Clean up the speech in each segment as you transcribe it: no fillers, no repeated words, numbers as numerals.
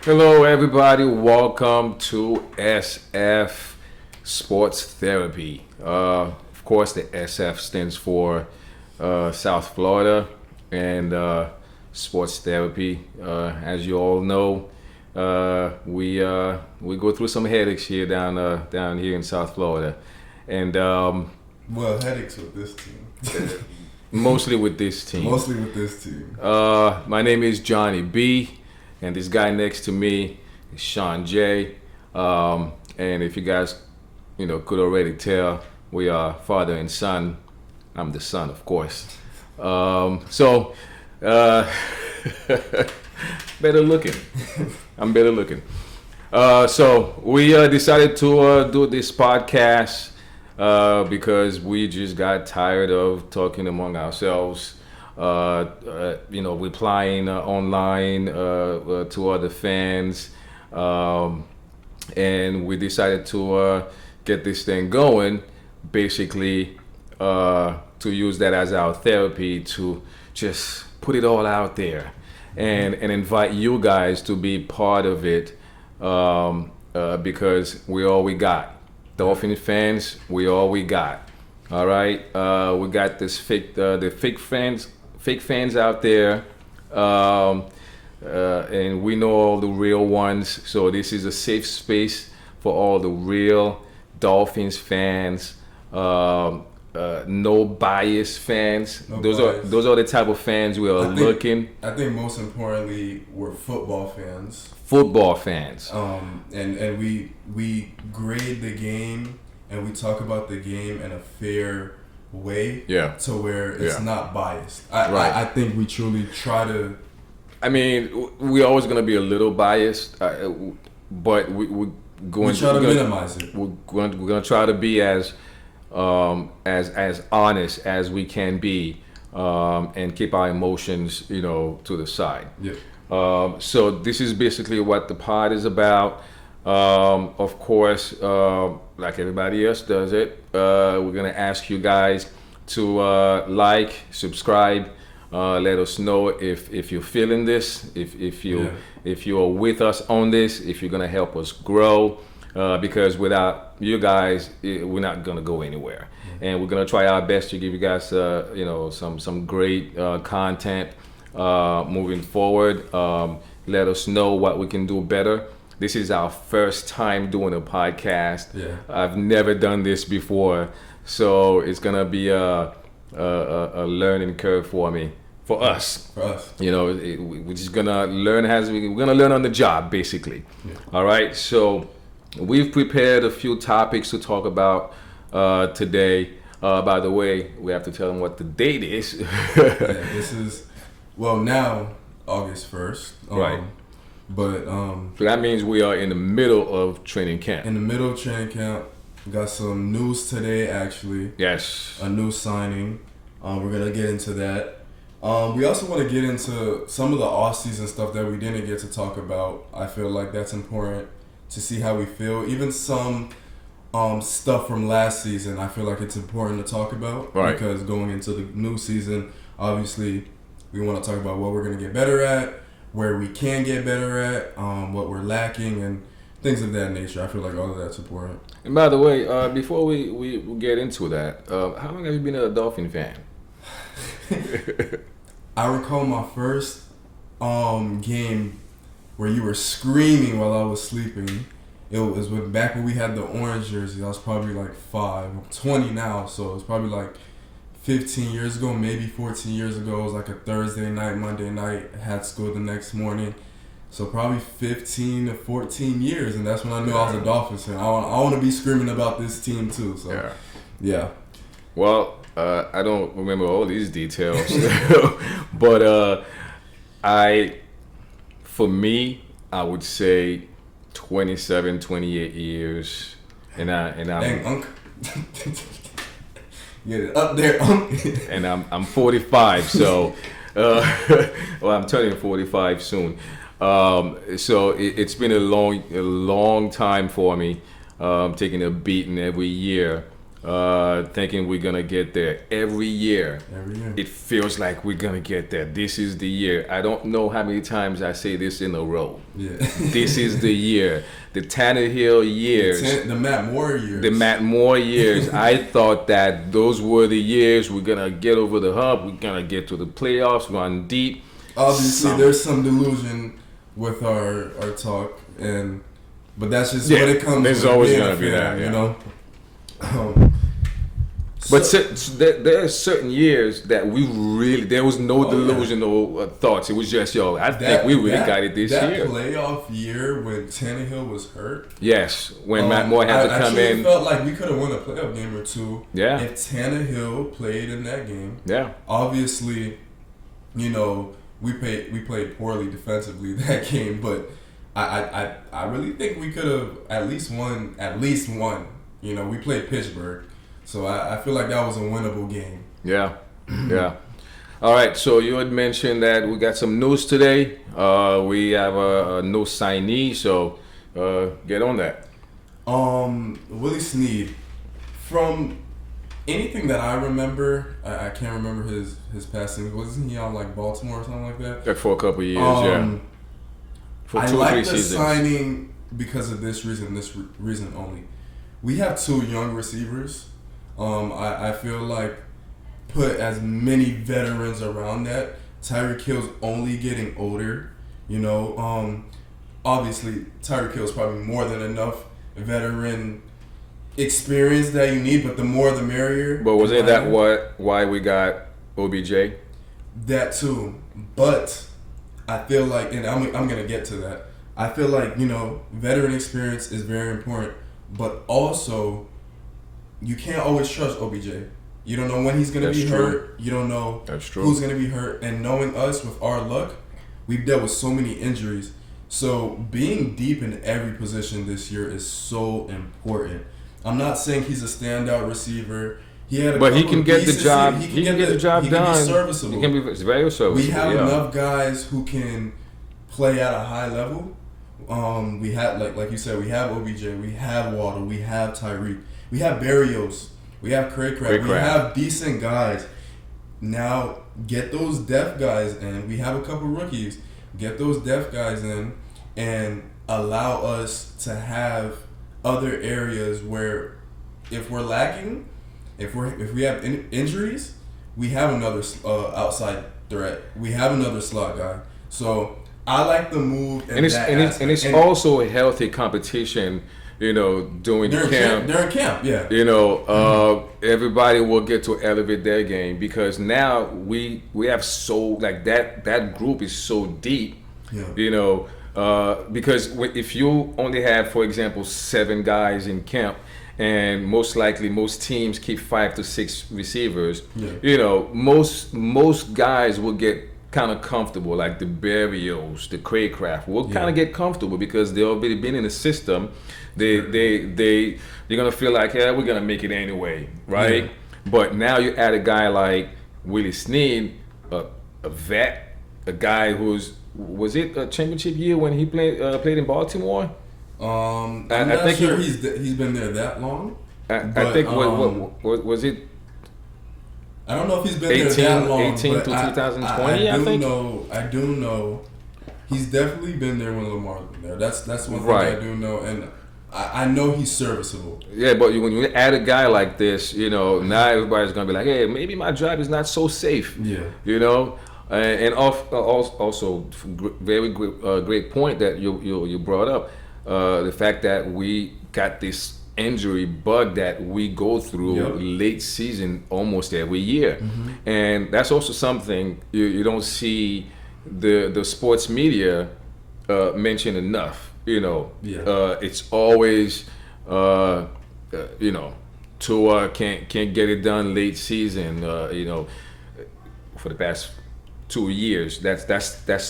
Hello, everybody. Welcome to SF Sports Therapy. Of course, the SF stands for South Florida and Sports Therapy. As you all know, we go through some headaches here down here in South Florida, and headaches with this team. mostly with this team. My name is Johnny B. And this guy next to me is Sean J. And if you guys, could already tell, we are father and son. I'm the son, of course. Better looking. I'm better looking. So we decided to do this podcast because we just got tired of talking among ourselves. Replying online to other fans, and we decided to get this thing going, basically to use that as our therapy to just put it all out there and invite you guys to be part of it, because we all we got. Dolphin fans, we all we got. All right, we got the fake fans out there, and we know all the real ones. So this is a safe space for all the real Dolphins fans. No bias fans. Those are the type of fans we are looking. I think most importantly, we're football fans. And we grade the game and we talk about the game in a fair way, to where it's not biased. I think we truly try to. I mean, we're always going to be a little biased, but we're going to minimize it. We're going to try to be as honest as we can be, and keep our emotions, to the side. Yeah. So this is basically what the pod is about. Of course, like everybody else does it, we're gonna ask you guys to like, subscribe, let us know if you're feeling this, if you are with us on this, if you're gonna help us grow, because without you guys, we're not gonna go anywhere. And we're gonna try our best to give you guys some great content moving forward. Let us know what we can do better. This is our first time doing a podcast. Yeah. I've never done this before, so it's gonna be a learning curve for us. We're just gonna learn we're gonna learn on the job, basically. Yeah. All right. So we've prepared a few topics to talk about today. By the way, we have to tell them what the date is. This is now August 1st. Right. But so that means we are in the middle of training camp. We got some news today, actually. Yes. A new signing. We're gonna get into that. We also want to get into some of the off-season stuff that we didn't get to talk about. I feel like that's important to see how we feel. Even some stuff from last season, I feel like it's important to talk about. Right. Because going into the new season, obviously, we want to talk about what we're gonna get better at, where we can get better at, what we're lacking, and things of that nature. I feel like all of that's important. And by the way, before we get into that, how long have you been a Dolphin fan? I recall my first game where you were screaming while I was sleeping. It was back when we had the orange jersey. I was probably like 5. I'm 20 now, so it was probably like 15 years ago, maybe 14 years ago. It was like a Thursday night, Monday night. Had school the next morning. So probably 15 to 14 years, and that's when I knew I was a Dolphins fan. I want to be screaming about this team too. So, yeah. Well, I don't remember all these details, but for me, I would say 27, 28 years, and I'm. Dang, Unc. Get it up there, Unc. And I'm 45, so I'm turning 45 soon. So it's been a long time for me, taking a beating every year. thinking we're gonna get there. Every year, Every year. it feels like we're gonna get there. This is the year. I don't know how many times I say this in a row. Yeah. This is the year. The Tannehill years. The Matt Moore years. The Matt Moore years. I thought that those were the years we're gonna get over the hump. We're gonna get to the playoffs, run deep. Obviously, there's some delusion with our talk, but that's just what it comes. There's with always being gonna a be fan, that, yeah. you know. But there are certain years that we really, there was no delusional thoughts. It was just, I think we really got it this year. That playoff year when Tannehill was hurt. Yes, when Matt Moore had to come in. I felt like we could have won a playoff game or two. Yeah. If Tannehill played in that game. Yeah. Obviously, we played poorly defensively that game, but I really think we could have at least won. We played Pittsburgh. So I feel like that was a winnable game. Yeah, yeah. All right, so you had mentioned that we got some news today. We have a new signee, so get on that. Willie Snead. From anything that I remember, I can't remember his passing. Wasn't he on like Baltimore or something like that? Like for a couple of years, yeah. For I 2 or 3 like the seasons. signing because of this reason only. We have 2 young receivers. I feel like put as many veterans around that. Tyreek Hill's only getting older, Obviously, Tyreek Hill's probably more than enough veteran experience that you need, but the more the merrier. But was it why we got OBJ? That too, but I feel like, and I'm gonna get to that. I feel like veteran experience is very important, but also you can't always trust OBJ. You don't know when he's gonna be hurt. You don't know who's gonna be hurt. And knowing us with our luck, we've dealt with so many injuries. So being deep in every position this year is so important. I'm not saying he's a standout receiver. He can get the job. He can get the job done. He can be serviceable. He can be very serviceable. We have enough guys who can play at a high level. We have like you said, we have OBJ, we have Waddle, we have Tyreek, we have Barrios, we have Craycraft. We have decent guys. Now get those depth guys in. We have a couple rookies. Get those depth guys in and allow us to have other areas where if we're lacking, if we have injuries, we have another outside threat. We have another slot guy. So I like the move, and it's also a healthy competition. During the camp. During camp, yeah. Everybody will get to elevate their game because now we have that group is so deep. Yeah. Because if you only have, for example, 7 guys in camp, and most likely most teams keep 5 to 6 receivers, most guys will get kind of comfortable, like the Barrios, the Craycraft will kind of get comfortable because they've already been in the system. They're gonna feel like, we're gonna make it anyway, right? But now you add a guy like Willie Snead, a vet, a guy was it a championship year when he played in Baltimore? I'm not sure he's been there that long. I think what was it? I don't know if he's been there that long. 18 to 2020, I think. I do know he's definitely been there when Lamar's been there. That's one thing I do know, and I know he's serviceable. Yeah, but when you add a guy like this, now everybody's gonna be like, hey, maybe my job is not so safe. Yeah. And also very great point that you brought up, the fact that we got this injury bug that we go through late season almost every year, and that's also something you don't see the sports media mention enough. It's always Tua can't get it done late season. For the past 2 years, that's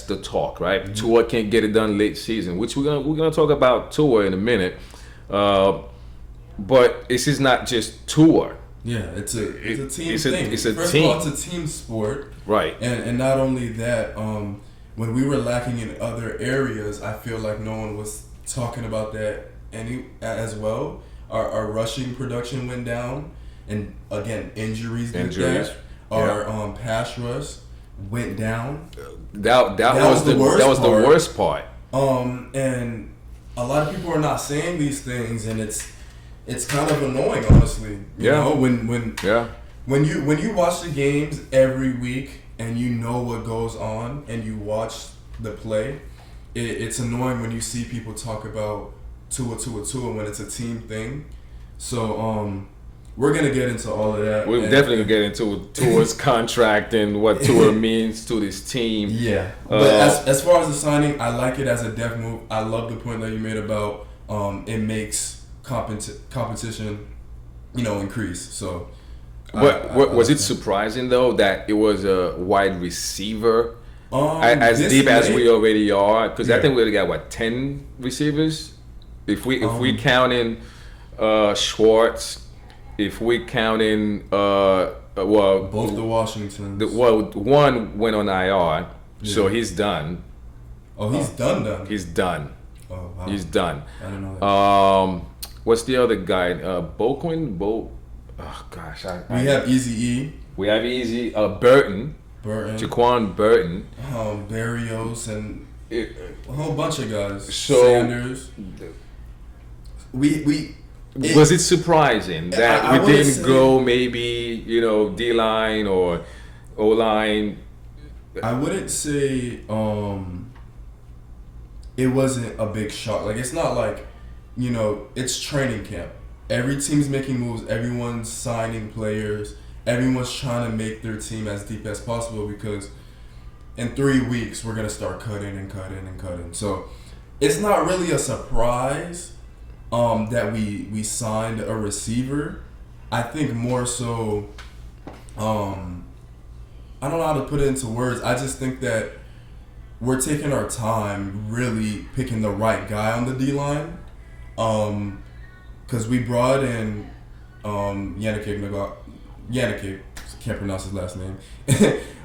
the talk, right? Tua can't get it done late season, which we're gonna talk about Tua in a minute. But this is not just Tua. Yeah, it's a team thing. It's a First team. of all, it's a team sport. Right. And not only that, when we were lacking in other areas, I feel like no one was talking about that as well. Our rushing production went down. and again, injuries did that. Our pass rush went down. That was the worst part. And a lot of people are not saying these things, and it's kind of annoying, honestly. You know, when you watch the games every week and you know what goes on and you watch the play, it's annoying when you see people talk about Tua when it's a team thing. So we're gonna get into all of that. We're definitely gonna get into Tua's contract and what Tua means to this team. Yeah, but as far as the signing, I like it as a depth move. I love the point that you made about it makes competition, increase. So, was it surprising though that it was a wide receiver as deep as we already are? Because I think we already got 10 receivers. If we count in Schwartz. If we count in, both the Washingtons. One went on IR, so he's done. Oh, he's done. He's done. Oh, wow. He's done. I don't know that. What's the other guy? Boquin? Oh gosh. We have Eazy-E. We have Burton. Jaquan Burton. Barrios and a whole bunch of guys. Sanders. Was it surprising that we didn't go maybe, D-line or O-line? I wouldn't say it wasn't a big shock. Like, it's not like, it's training camp. Every team's making moves. Everyone's signing players. Everyone's trying to make their team as deep as possible because in 3 weeks, we're going to start cutting and cutting and cutting. So it's not really a surprise that we signed a receiver. I think more so, I don't know how to put it into words. I just think that we're taking our time really picking the right guy on the D-line. Because we brought in Yannick, can't pronounce his last name.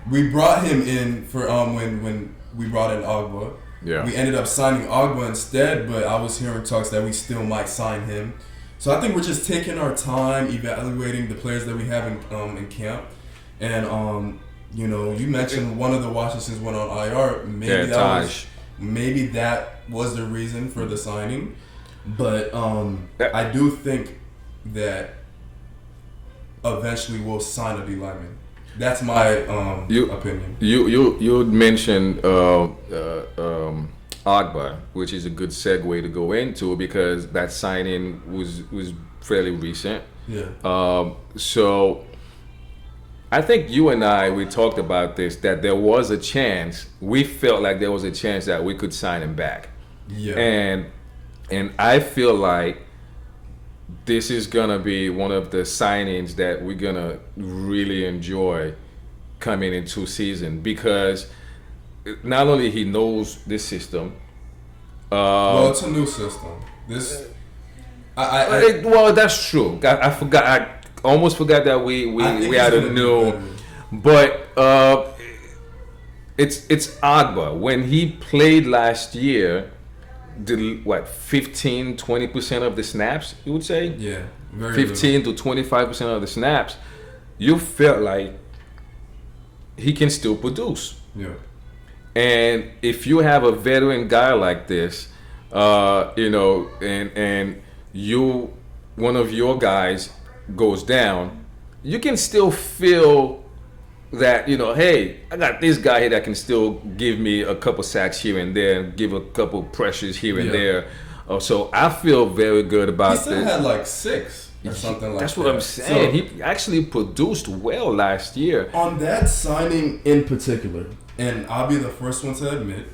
We brought him in for when we brought in Agba. Yeah. We ended up signing Agba instead, but I was hearing talks that we still might sign him. So I think we're just taking our time, evaluating the players that we have in camp. And you mentioned one of the Washingtons went on IR. Maybe that was the reason for the signing. But I do think that eventually we'll sign a D lineman. That's my opinion. You mentioned Agba, which is a good segue to go into because that signing was fairly recent. Yeah. So I think you and we talked about this, that there was a chance. We felt like there was a chance that we could sign him back. Yeah. And I feel like this is gonna be one of the signings that we're gonna really enjoy coming into season because not only he knows this system. Well, it's a new system. Well, that's true. I forgot. I almost forgot that we had a new, but it's Agba. When he played last year, did 15-20% of the snaps, you would say? Yeah, 15 to 25% of the snaps. You felt like he can still produce. Yeah. And if you have a veteran guy like this, and one of your guys goes down, you can still feel that, hey, I got this guy here that can still give me a couple sacks here and there, and give a couple pressures here and there. So I feel very good about this. He still had like 6 or something like that. That's what I'm saying. So, he actually produced well last year. On that signing in particular, and I'll be the first one to admit,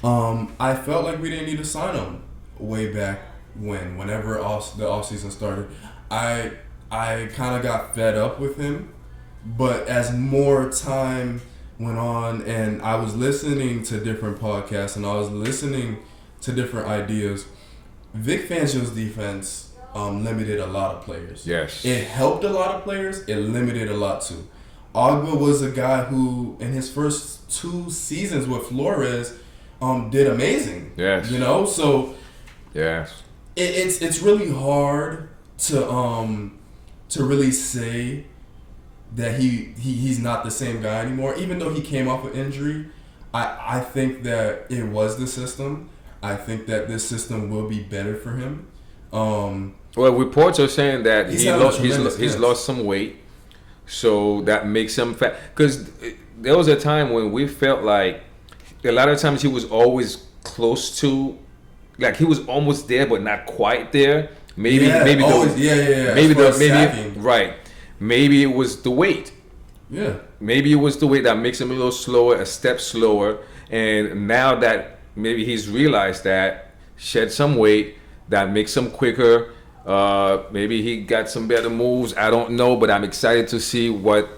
I felt like we didn't need to sign him way back whenever the offseason started. I kind of got fed up with him. But as more time went on and I was listening to different podcasts and I was listening to different ideas, Vic Fangio's defense limited a lot of players. Yes. It helped a lot of players. It limited a lot too. Agba was a guy who, in his first 2 seasons with Flores, did amazing. Yes. So yes, it's really hard to to really say that he's not the same guy anymore. Even though he came off an injury, I think that it was the system. I think that this system will be better for him. Well, reports are saying that he's lost lost some weight, so that makes him fat. Because there was a time when we felt like a lot of times he was always close to, like he was almost there but not quite there. Maybe Maybe right. Maybe it was the weight. Yeah. Maybe it was the weight that makes him a little slower, a step slower. And now that maybe he's realized that, shed some weight, that makes him quicker. Maybe he got some better moves. I don't know, but I'm excited to see what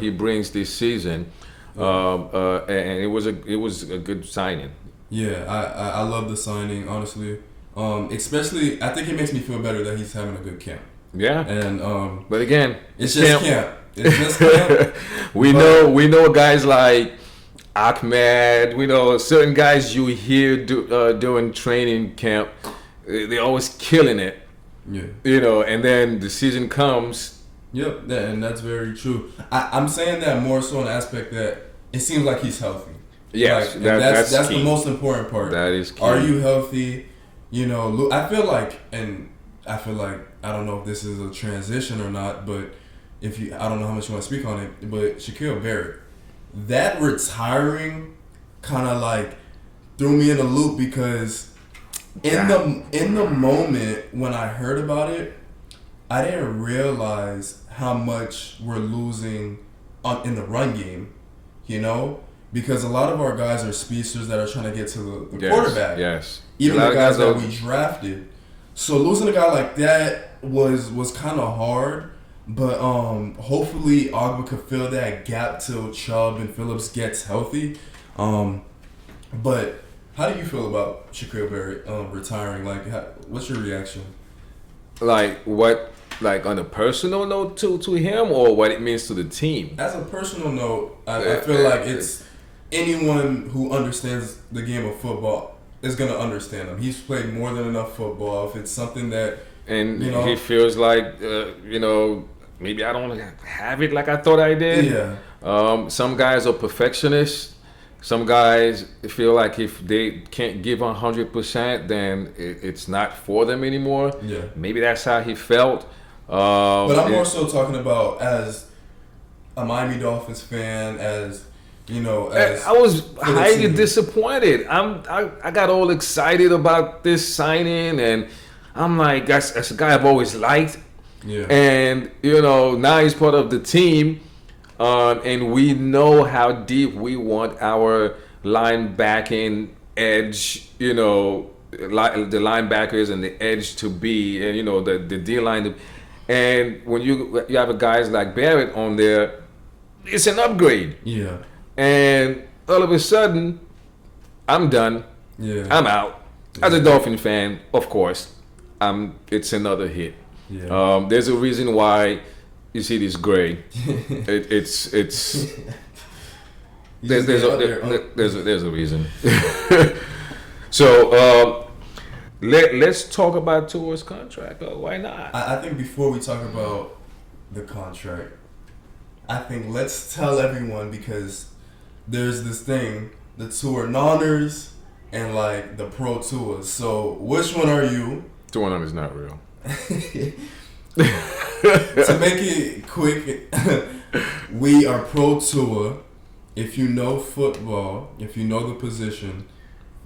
he brings this season. And it was a good signing. Yeah, I love the signing, honestly. Especially, I think it makes me feel better that he's having a good camp. Yeah. And but again, it's just camp. It's just camp. we know guys like Ahmed. We know certain guys you hear during training camp. They're always killing it. Yeah. And then the season comes. Yep, and that's very true. I'm saying that more so in the aspect that it seems like he's healthy. Yes, like, that's the most important part. That is key. Are you healthy? I feel like I don't know if this is a transition or not, but I don't know how much you want to speak on it, but Shaquille Barrett, that retiring kind of like threw me in a loop because in the moment when I heard about it, I didn't realize how much we're losing in the run game, because a lot of our guys are speedsters that are trying to get to the quarterback. Yes. Even the guys that we drafted. So losing a guy like that was kind of hard, but hopefully Ogba could fill that gap till Chubb and Phillips gets healthy. But how do you feel about Shaquille Barrett retiring? Like, what's your reaction? Like what? Like on a personal note to him, or what it means to the team? As a personal note, I feel like it's anyone who understands the game of football is going to understand him. He's played more than enough football. If it's something that... And he feels like, maybe I don't have it like I thought I did. Yeah. Some guys are perfectionists. Some guys feel like if they can't give 100%, then it's not for them anymore. Yeah. Maybe that's how he felt. But I'm more so talking about as a Miami Dolphins fan, as I was highly disappointed. I got all excited about this signing, and I'm like, that's a guy I've always liked. Yeah. And now he's part of the team, and we know how deep we want our linebacking edge. The linebackers and the edge to be, and the D line. And when you have a guys like Barrett on there, it's an upgrade. Yeah. And all of a sudden, I'm done. Yeah. I'm out. As a Dolphin fan, of course, it's another hit. Yeah. There's a reason why you see this gray. It's there's a reason. So let's talk about Tua's contract. Why not? I think before we talk about the contract, I think let's tell everyone, because there's this thing, the Tua Nonners and like the Pro Tuas. So which one are you? Tua Nonners is not real. To make it quick, we are Pro Tua. If you know football, if you know the position,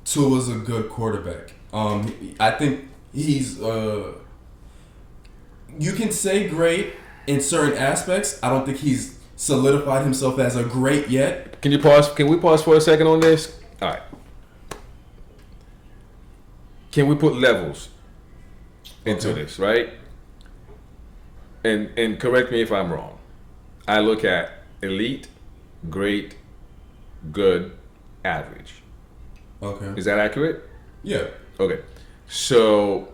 Tua's a good quarterback. I think he's you can say great in certain aspects. I don't think he's solidified himself as a great yet. Can you pause? Can we pause for a second on this? All right. Can we put levels into this, right? And correct me if I'm wrong. I look at elite, great, good, average. Okay. Is that accurate? Yeah. Okay. So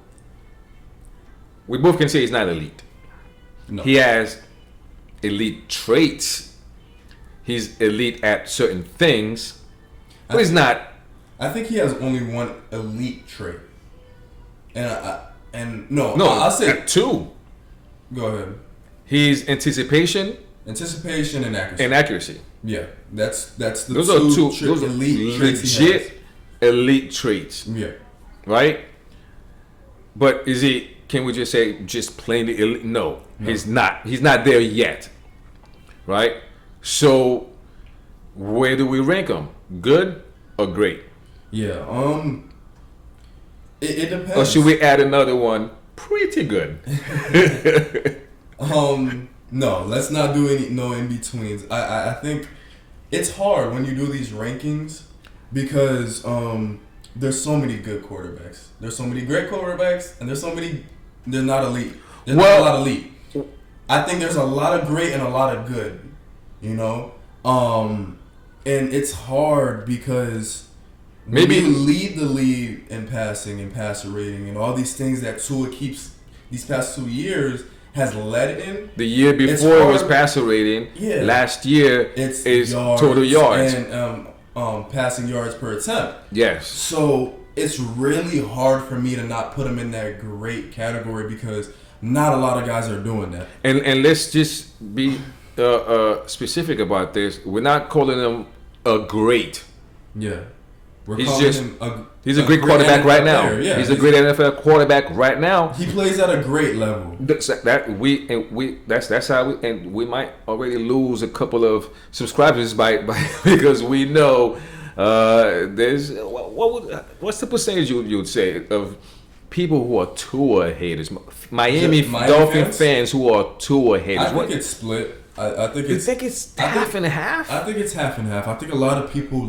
we both can say he's not elite. No. He has elite traits. He's elite at certain things, but he's not. I think he has only one elite trait. And I'll say two. Go ahead. He's anticipation and accuracy. and accuracy. Yeah, that's the Those are those are elite traits he has. legit elite traits, Yeah, right? But is he? Can we just say just plainly elite? No, he's not. He's not there yet, right? So where do we rank him? Good or great? yeah. It depends. Or should we add another one? Pretty good. No, let's not do no in betweens. I think it's hard when you do these rankings because there's so many good quarterbacks. There's so many great quarterbacks, and there's so many they're not elite. There's not a lot of elite. I think there's a lot of great and a lot of good. You know, and it's hard because. Maybe you lead the league in passing and passer rating and all these things that Tua keeps these past 2 years has led in. The year before it was passer rating. Yeah. Last year is total yards and passing yards per attempt. Yes. So it's really hard for me to not put him in that great category because not a lot of guys are doing that. And let's just be specific about this. We're not calling him a great. Yeah. He's a great quarterback right now. Yeah. He's a great NFL quarterback right now. He plays at a great level. That's how we might already lose a couple of subscribers by because we know there's what's the percentage you'd say of people who are Tua haters? Miami Dolphin fans who are Tua haters. I think it's split. I think you think it's half and half? I think it's half and half. I think a lot of people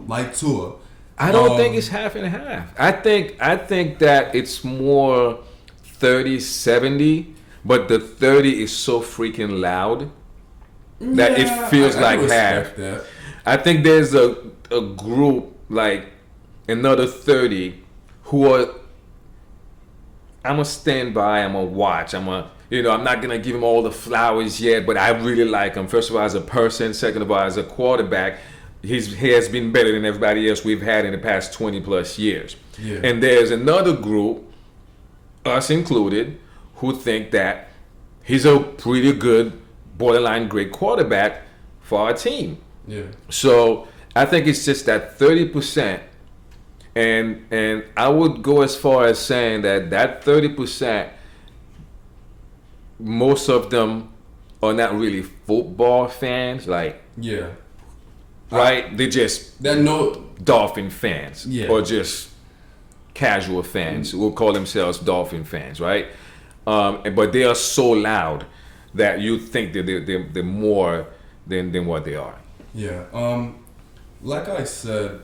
like Tua. I don't think it's half and half. I think that it's more 30-70, but the 30 is so freaking loud that it feels like half. That. I think there's a group like another 30 who are. I'm gonna stand by. I'm gonna watch. I'm not gonna give him all the flowers yet, but I really like him. First of all, as a person. Second of all, as a quarterback. He has been better than everybody else we've had in the past 20 plus years. Yeah. And there's another group, us included, who think that he's a pretty good, borderline great quarterback for our team. Yeah. So I think it's just that 30%. And I would go as far as saying that 30%, most of them are not really football fans. Like, yeah. Right? They just Dolphin fans, or just casual fans who will call themselves Dolphin fans, right? But they are so loud that you think that they're more than what they are. Yeah. Like I said,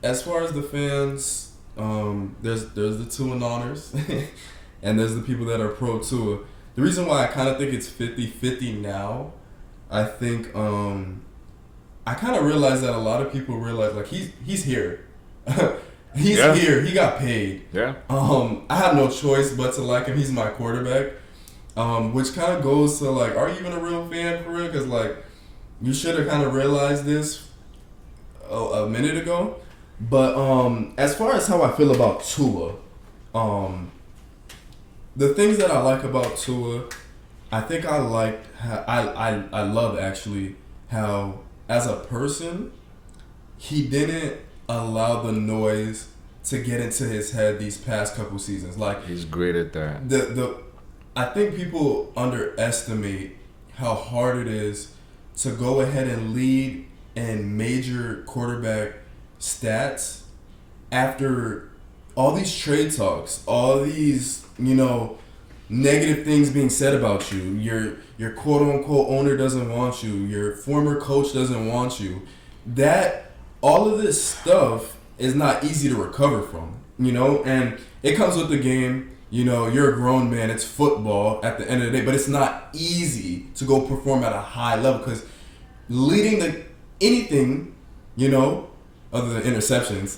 as far as the fans, there's the Tua honors, and there's the people that are pro Tua. The reason why I kind of think it's 50-50 now, I think. I kind of realized that a lot of people realize like he's here. He's here. He got paid. Yeah. I have no choice but to like him. He's my quarterback. Which kind of goes to like, are you even a real fan for real? Because like, you should have kind of realized this a minute ago. But as far as how I feel about Tua, the things that I like about Tua, I think I love actually how. As a person, he didn't allow the noise to get into his head these past couple seasons. Like he's great at that. I think people underestimate how hard it is to go ahead and lead in major quarterback stats after all these trade talks, all these, negative things being said about you. Your quote-unquote owner doesn't want you. Your former coach doesn't want you. That, all of this stuff is not easy to recover from, And it comes with the game. You're a grown man. It's football at the end of the day. But it's not easy to go perform at a high level because leading anything, other than interceptions,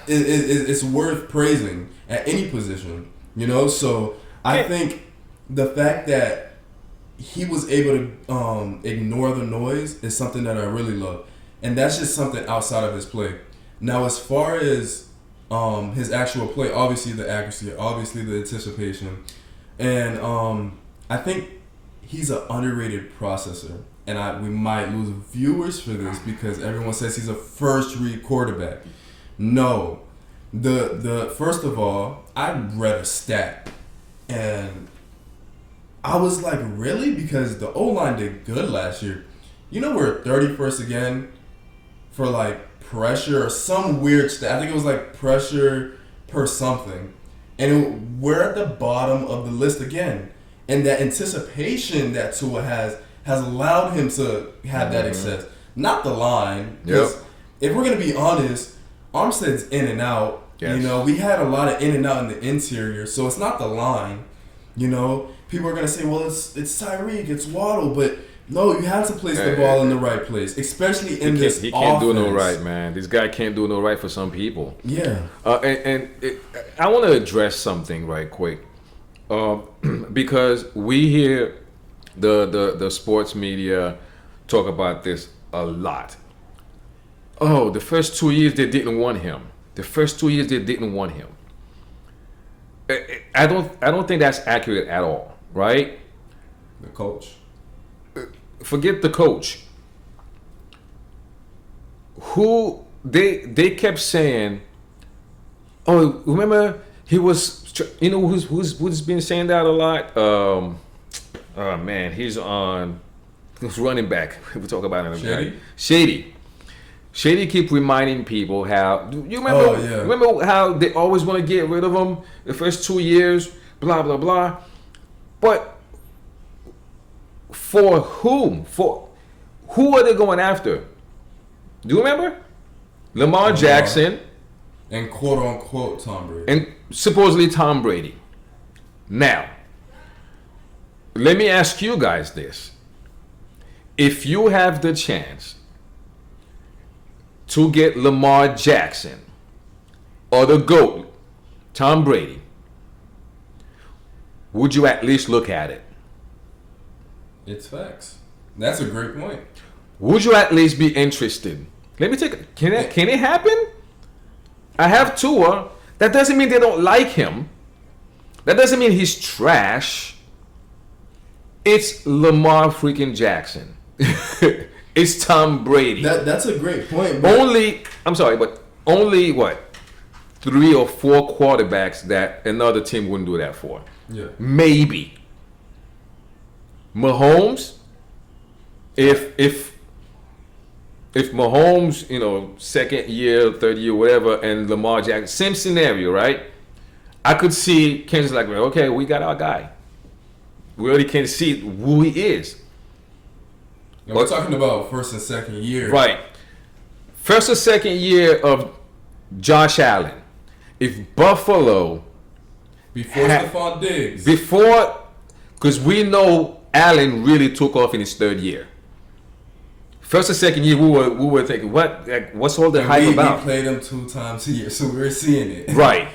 it's worth praising at any position, So I think the fact that he was able to ignore the noise is something that I really love. And that's just something outside of his play. Now, as far as his actual play, obviously the accuracy, obviously the anticipation. And I think he's an underrated processor. And we might lose viewers for this because everyone says he's a first-read quarterback. No. The first of all, I read a stat and I was like, really? Because the O-line did good last year. You know, we're 31st again for like pressure or some weird stat. I think it was like pressure per something. And we're at the bottom of the list again. And that anticipation that Tua has allowed him to have that success. Not the line. Because if we're going to be honest, Armstead's in and out. Yes. You know, we had a lot of in and out in the interior. So it's not the line. You know, people are going to say, well, it's Tyreek, it's Waddle. But no, you have to place the ball in the right place, especially in this offense. He can't do no right, man. This guy can't do no right for some people. Yeah. I want to address something right quick. Because we hear the sports media talk about this a lot. Oh, the first 2 years they didn't want him. I don't think that's accurate at all, right? The coach. Forget the coach. Who they kept saying, oh, remember he was, you know, who's been saying that a lot? Oh man, he's running back. We talk about him. Shady keep reminding people how, you remember how they always want to get rid of him the first 2 years, blah blah blah. But for whom? For who are they going after? Do you remember? Lamar Jackson. And quote unquote Tom Brady. And supposedly Tom Brady. Now, let me ask you guys this. If you have the chance to get Lamar Jackson or the GOAT, Tom Brady, would you at least look at it? It's facts. That's a great point. Would you at least be interested? Let me take. Can it happen? I have Tua. That doesn't mean they don't like him. That doesn't mean he's trash. It's Lamar freaking Jackson. It's Tom Brady. That's a great point. But only what? 3 or 4 quarterbacks that another team wouldn't do that for. Yeah. Maybe. Mahomes, if Mahomes, you know, second year, third year, whatever, and Lamar Jackson, same scenario, right? I could see Kansas like, okay, we got our guy. We already can see who he is. Now we're talking about first and second year. Right. First or second year of Josh Allen. If Buffalo... Before Stephon Diggs. Because we know Allen really took off in his third year. First or second year, we were thinking, what's all the hype about? We played them 2 times a year, so we're seeing it. Right.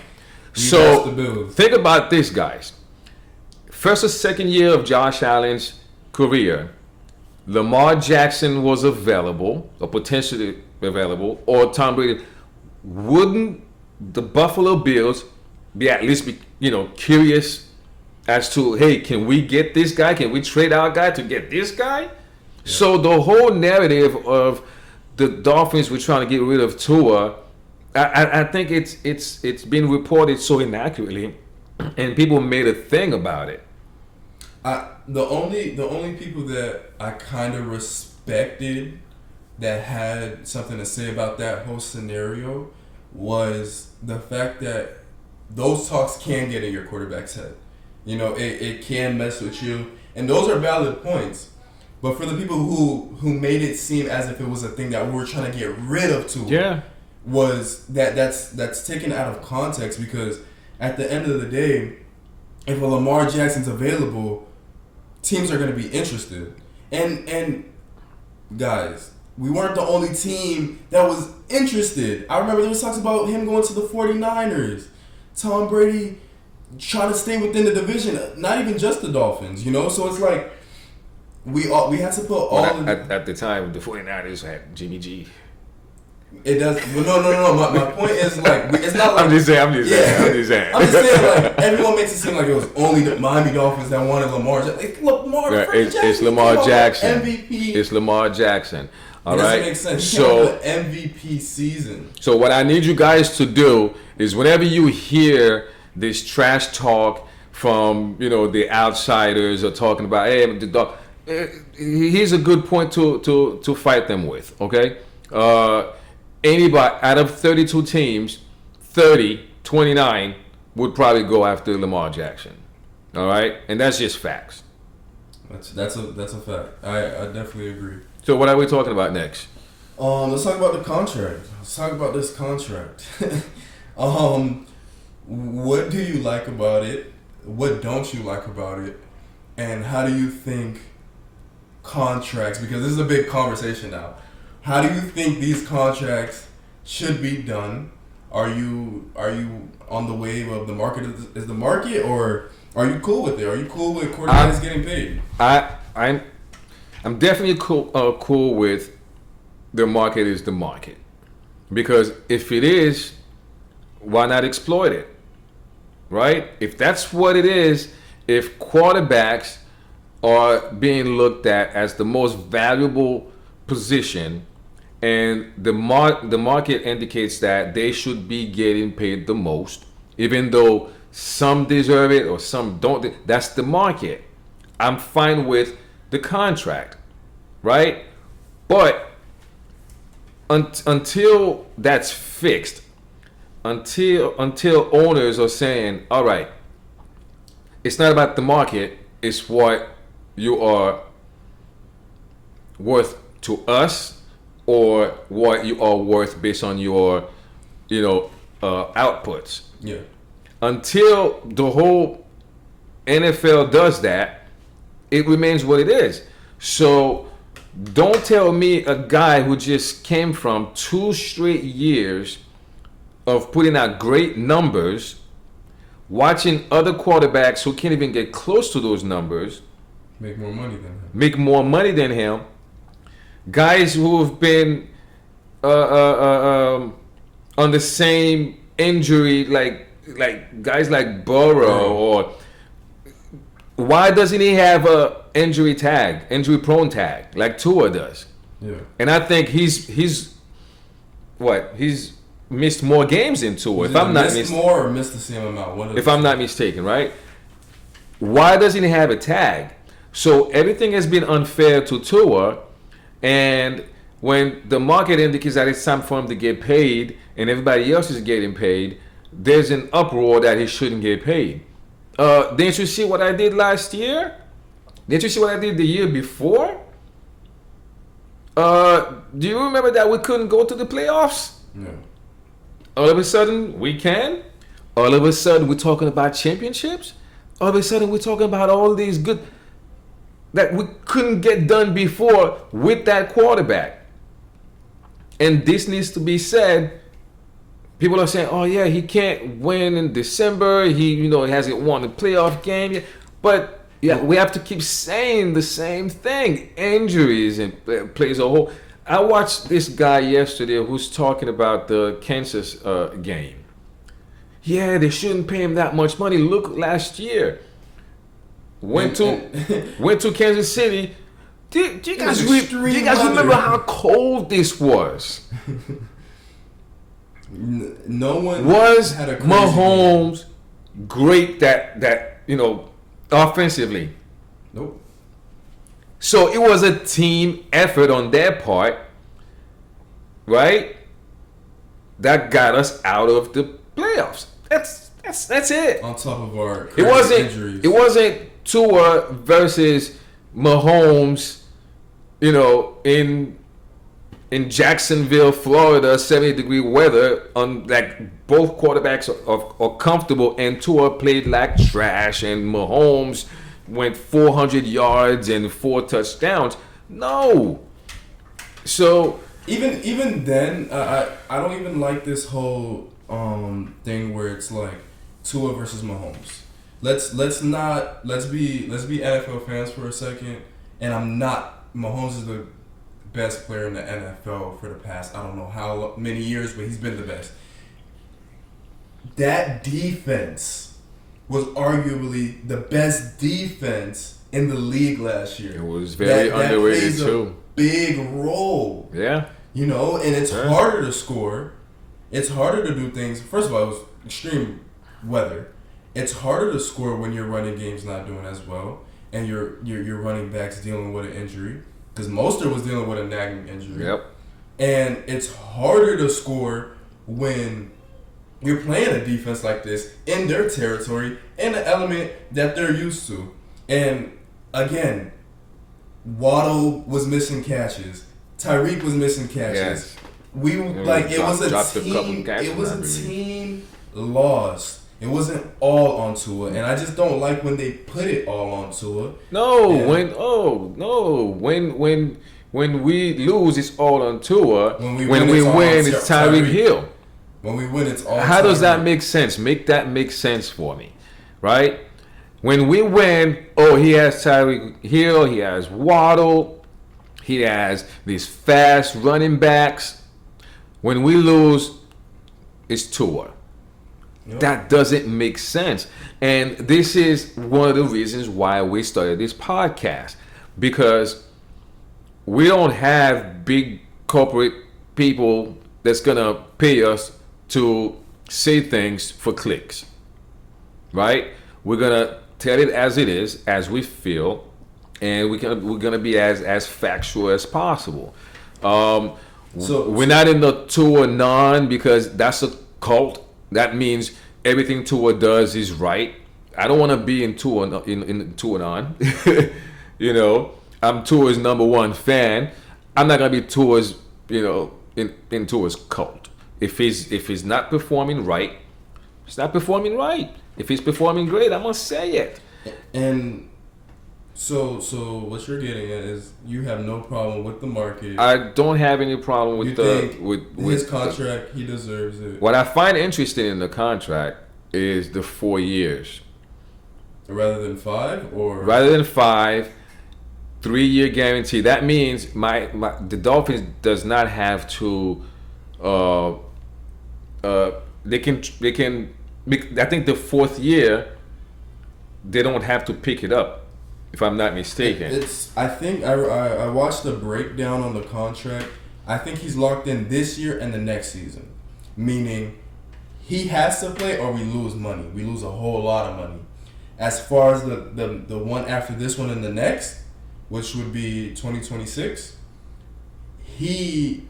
So think about this, guys. First or second year of Josh Allen's career, Lamar Jackson was available, or potentially available, or Tom Brady. Wouldn't the Buffalo Bills be at least curious as to, hey, can we get this guy? Can we trade our guy to get this guy? Yeah. So the whole narrative of the Dolphins were trying to get rid of Tua, I think it's been reported so inaccurately, and people made a thing about it. The only people that I kind of respected that had something to say about that whole scenario was the fact that those talks can get in your quarterback's head. You know, it can mess with you, and those are valid points. But for the people who made it seem as if it was a thing that we were trying to get rid of Tua, was that's taken out of context, because at the end of the day, if a Lamar Jackson's available, teams are going to be interested. And guys, we weren't the only team that was interested. I remember there was talks about him going to the 49ers. Tom Brady trying to stay within the division, not even just the Dolphins, you know? So it's like we had to put all at the time the 49ers had Jimmy G. It does. Well, no. My point is like it's not like I'm just saying. I'm just saying like everyone makes it seem like it was only the Miami Dolphins that wanted Lamar. Like Lamar, Right, Jackson, it's Lamar Jackson. MVP. It's Lamar Jackson. All it doesn't right. make sense. He So came out with the MVP season. So what I need you guys to do is whenever you hear this trash talk from the outsiders or talking about the dog, here's a good point to fight them with. Okay, anybody out of 32 teams, 29 would probably go after Lamar Jackson. All right, and that's just facts. That's a fact. I definitely agree. So what are we talking about next? Let's talk about the contract. Let's talk about this contract. What do you like about it? What don't you like about it? And how do you think contracts, because this is a big conversation now, how do you think these contracts should be done? Are you on the wave of the market is the market, or are you cool with it? Are you cool with quarterbacks getting paid? I'm definitely cool with the market is the market, because if it is, why not exploit it, right? If that's what it is, if quarterbacks are being looked at as the most valuable position, and the market indicates that they should be getting paid the most, even though some deserve it or some don't, that's the market. I'm fine with the contract, right? But until that's fixed, until owners are saying, all right, it's not about the market, it's what you are worth to us, or what you are worth based on your outputs. Yeah. Until the whole NFL does that, it remains what it is. So don't tell me a guy who just came from 2 straight years of putting out great numbers, watching other quarterbacks who can't even get close to those numbers make more money than him. Guys who have been on the same injury, like guys like Burrow, or why doesn't he have a injury prone tag like Tua does? Yeah. And I think he's missed more games than Tua. If I'm not more or missed the same amount. If I'm not mistaken, right? Why doesn't he have a tag? So everything has been unfair to Tua, and when the market indicates that it's time for him to get paid and everybody else is getting paid, there's an uproar that he shouldn't get paid. Didn't you see what I did last year? Didn't you see what I did the year before? Do you remember that we couldn't go to the playoffs? No. All of a sudden we can. All of a sudden we're talking about championships. All of a sudden we're talking about all these good that we couldn't get done before with that quarterback. And this needs to be said. People are saying, oh yeah, he can't win in December. He hasn't won a playoff game yet. But yeah, we have to keep saying the same thing. Injuries and plays a whole. I watched this guy yesterday who's talking about the Kansas game. Yeah, they shouldn't pay him that much money. Look, last year went to Kansas City. Do you guys remember how cold this was? No one was had a crazy Mahomes game. Great that offensively. Nope. So it was a team effort on their part, right? That got us out of the playoffs. That's it. On top of our crazy injuries. It wasn't Tua versus Mahomes, in Jacksonville, Florida, 70-degree weather, on like both quarterbacks are comfortable, and Tua played like trash, and Mahomes went 400 yards and 4 touchdowns. No. So even then, I don't even like this whole thing where it's like Tua versus Mahomes. Let's be NFL fans for a second. And Mahomes is the best player in the NFL for the past, I don't know how many years, but he's been the best. That defense was arguably the best defense in the league last year. It was very underrated too. Big role. Yeah. You know, and it's harder to score. It's harder to do things. First of all, it was extreme weather. It's harder to score when your running game's not doing as well, and your running back's dealing with an injury. Because Mostert was dealing with a nagging injury. Yep. And it's harder to score when you're playing a defense like this in their territory and an element that they're used to. And again, Waddle was missing catches. Tyreek was missing catches. Yes. It was a team loss. It wasn't all on Tua, and I just don't like when they put it all on Tua. When we lose, it's all on Tua. When we win, it's Tyreek Hill. When we win, it's all. How does that make sense? Make that make sense for me, right? When we win, he has Tyreek Hill, he has Waddle, he has these fast running backs. When we lose, it's Tua. Yep. That doesn't make sense. And this is one of the reasons why we started this podcast. Because we don't have big corporate people that's going to pay us to say things for clicks. Right? We're going to tell it as it is, as we feel. And we're gonna be as factual as possible. So we're not in the Tua non because that's a cult. That means everything Tua does is right. I don't want to be in Tua in Tua non. You know, I'm Tua's number one fan. I'm not gonna be Tua's in Tua's cult. If he's not performing right, he's not performing right. If he's performing great, I'm gonna say it. And so what you're getting at is you have no problem with the market. I don't have any problem with with his contract. He deserves it. What I find interesting in the contract is the 4 years. Rather than 5, or 3-year guarantee. That means the Dolphins does not have to. They can. I think the 4th year, they don't have to pick it up. If I'm not mistaken. I think I watched the breakdown on the contract. I think he's locked in this year and the next season. Meaning he has to play or we lose money. We lose a whole lot of money. As far as the one after this one and the next, which would be 2026, he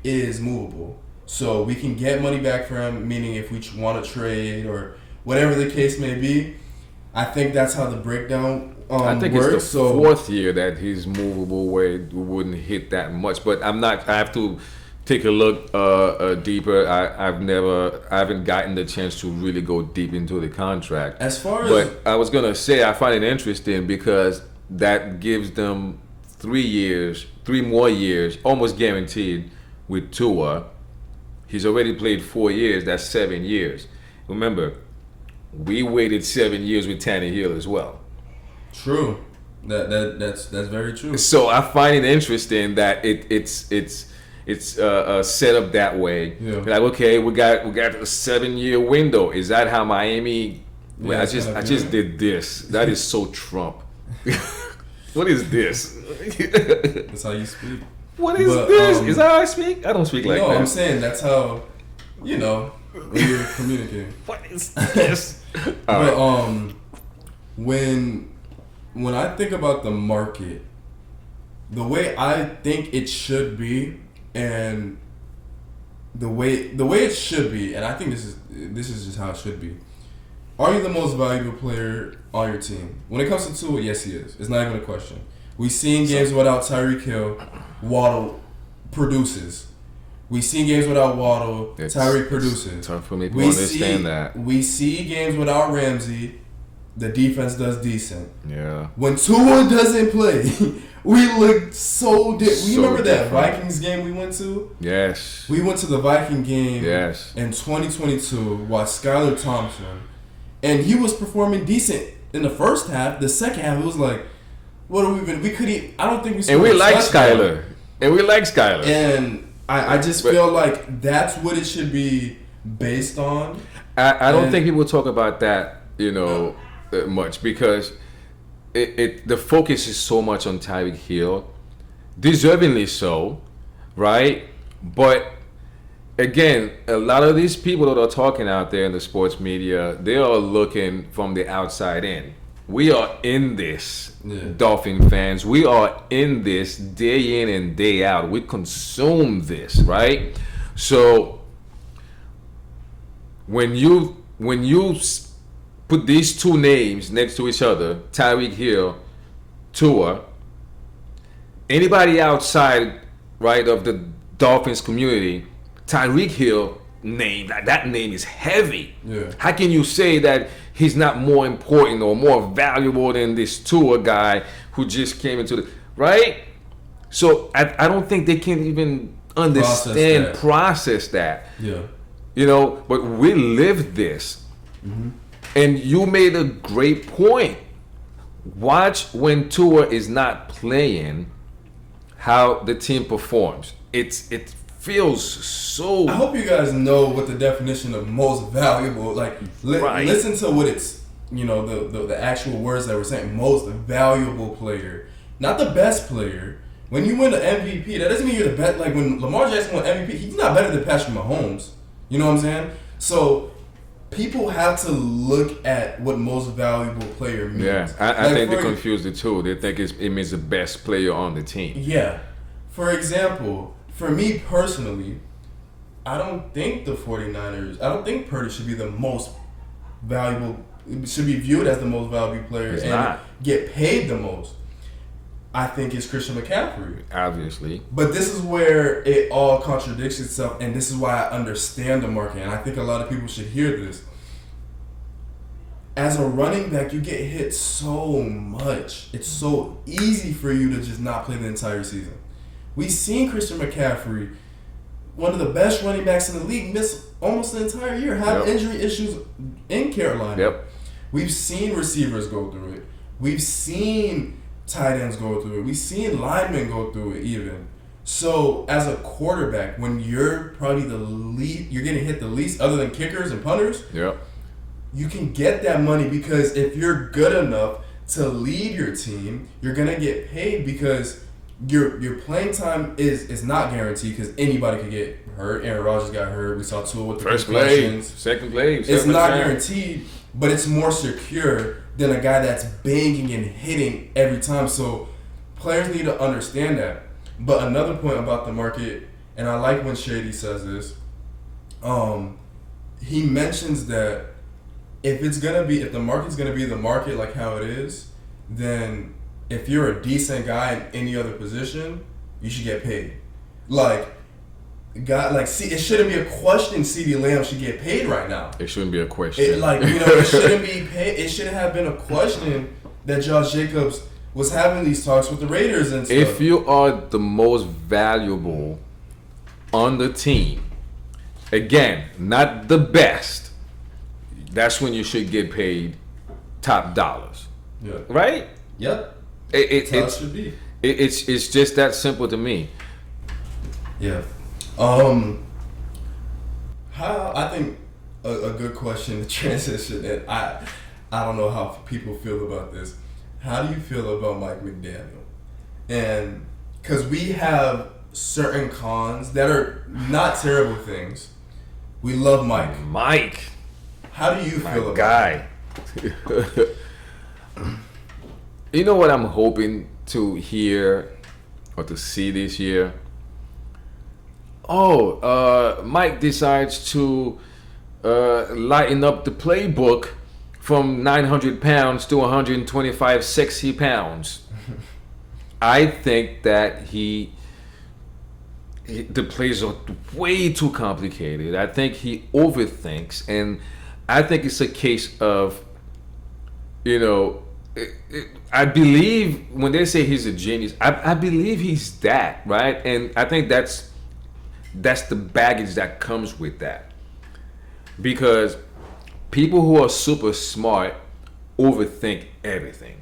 is movable. So we can get money back for him, meaning if we want to trade or whatever the case may be. I think that's how the breakdown I think works. It's the 4th year that he's movable where it wouldn't hit that much. But I have to take a look deeper. I haven't gotten the chance to really go deep into the contract. But I was gonna say I find it interesting because that gives them 3 more years, almost guaranteed with Tua. He's already played 4 years. That's 7 years. Remember, we waited 7 years with Tannehill as well. True. That's very true. So I find it interesting that it's set up that way. Yeah. Like, okay, we got a 7-year window. Is that how Miami? Yeah, I just did this. That is so Trump. What is this? That's how you speak. What is this? Is that how I speak? I don't speak like that. No, I'm saying that's how when you're communicating. What is this? When I think about the market, the way I think it should be, and the way it should be, and I think this is just how it should be. Are you the most valuable player on your team? When it comes to Tua, yes, he is. It's not even a question. We've seen games without Tyreek Hill, Waddle produces. We've seen games without Waddle, Tyreek produces. It's tough for me to understand that. We see games without Ramsey. The defense does decent. Yeah. When Tua doesn't play, we look so different. You remember that Vikings game we went to? Yes. We went to the Viking game in 2022, watched Skylar Thompson, and he was performing decent in the first half. The second half, it was like, what have we been? We couldn't. I don't think we. And we like Skylar. And we like Skylar. And I just feel like that's what it should be based on. I don't think people talk about that, much because the focus is so much on Tyreek Hill, deservingly so, right? But again, a lot of these people that are talking out there in the sports media, they are looking from the outside in. We are in this, Dolphin fans. We are in this day in and day out. We consume this, right? So when you put these two names next to each other, Tyreek Hill, Tua, anybody outside, right, of the Dolphins community, Tyreek Hill name, that name is heavy. Yeah. How can you say that he's not more important or more valuable than this Tua guy who just came into the right? So I don't think they can even understand, process that. Yeah. But we live this. Mm-hmm. And you made a great point. Watch when Tua is not playing, how the team performs. It feels so. I hope you guys know what the definition of most valuable. Like, listen to what it's. The actual words that we're saying. Most valuable player, not the best player. When you win the MVP, that doesn't mean you're the best. Like when Lamar Jackson won MVP, he's not better than Patrick Mahomes. You know what I'm saying? So people have to look at what most valuable player means. Yeah, I think they confuse the two. They think it means the best player on the team. Yeah. For example, for me personally, I don't think the 49ers, I don't think Purdy should be the most valuable, should be viewed as the most valuable player get paid the most. I think it's Christian McCaffrey. Obviously. But this is where it all contradicts itself, and this is why I understand the market, and I think a lot of people should hear this. As a running back, you get hit so much. It's so easy for you to just not play the entire season. We've seen Christian McCaffrey, one of the best running backs in the league, miss almost the entire year, have injury issues in Carolina. Yep. We've seen receivers go through it. We've seen tight ends go through it. We've seen linemen go through it even. So as a quarterback, when you're probably the least, you're getting hit the least other than kickers and punters, you can get that money because if you're good enough to lead your team, you're going to get paid because your playing time is not guaranteed because anybody could get hurt. Aaron Rodgers got hurt. We saw Tua with the first play, second play. It's not guaranteed, but it's more secure than a guy that's banging and hitting every time. So players need to understand that. But another point about the market, and I like when Shady says this, he mentions that if the market's gonna be the market like how it is, then if you're a decent guy in any other position, you should get paid. It shouldn't be a question CeeDee Lamb should get paid right now. It shouldn't be a question. It shouldn't be paid. It shouldn't have been a question that Josh Jacobs was having these talks with the Raiders and stuff. If you are the most valuable on the team, again, not the best, that's when you should get paid top dollars. Yeah. Right? Yep. That's how it should be. It's just that simple to me. Yeah. How I think a good question to transition, and I don't know how people feel about this. How do you feel about Mike McDaniel? And because we have certain cons that are not terrible things. We love Mike. Mike. How do you feel about guy? You know what I'm hoping to hear or to see this year? Mike decides to lighten up the playbook from 900 pounds to 125 sexy pounds. I think that the plays are way too complicated. I think he overthinks, and I think it's a case of, I believe when they say he's a genius, I believe he's that, right? And I think that's the baggage that comes with that. Because people who are super smart overthink everything,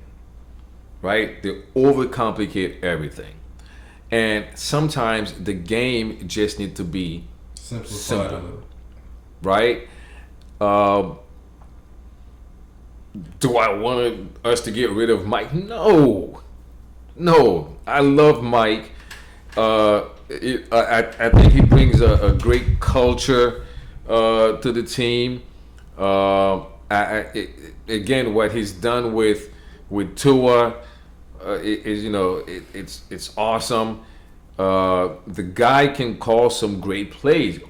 right? They overcomplicate everything. And sometimes the game just need to be Simplified. simple, right? Um, do I want us to get rid of Mike? No. I love Mike. I think he brings a great culture to the team. Again, what he's done with Tua is, it's awesome. The guy can call some great plays,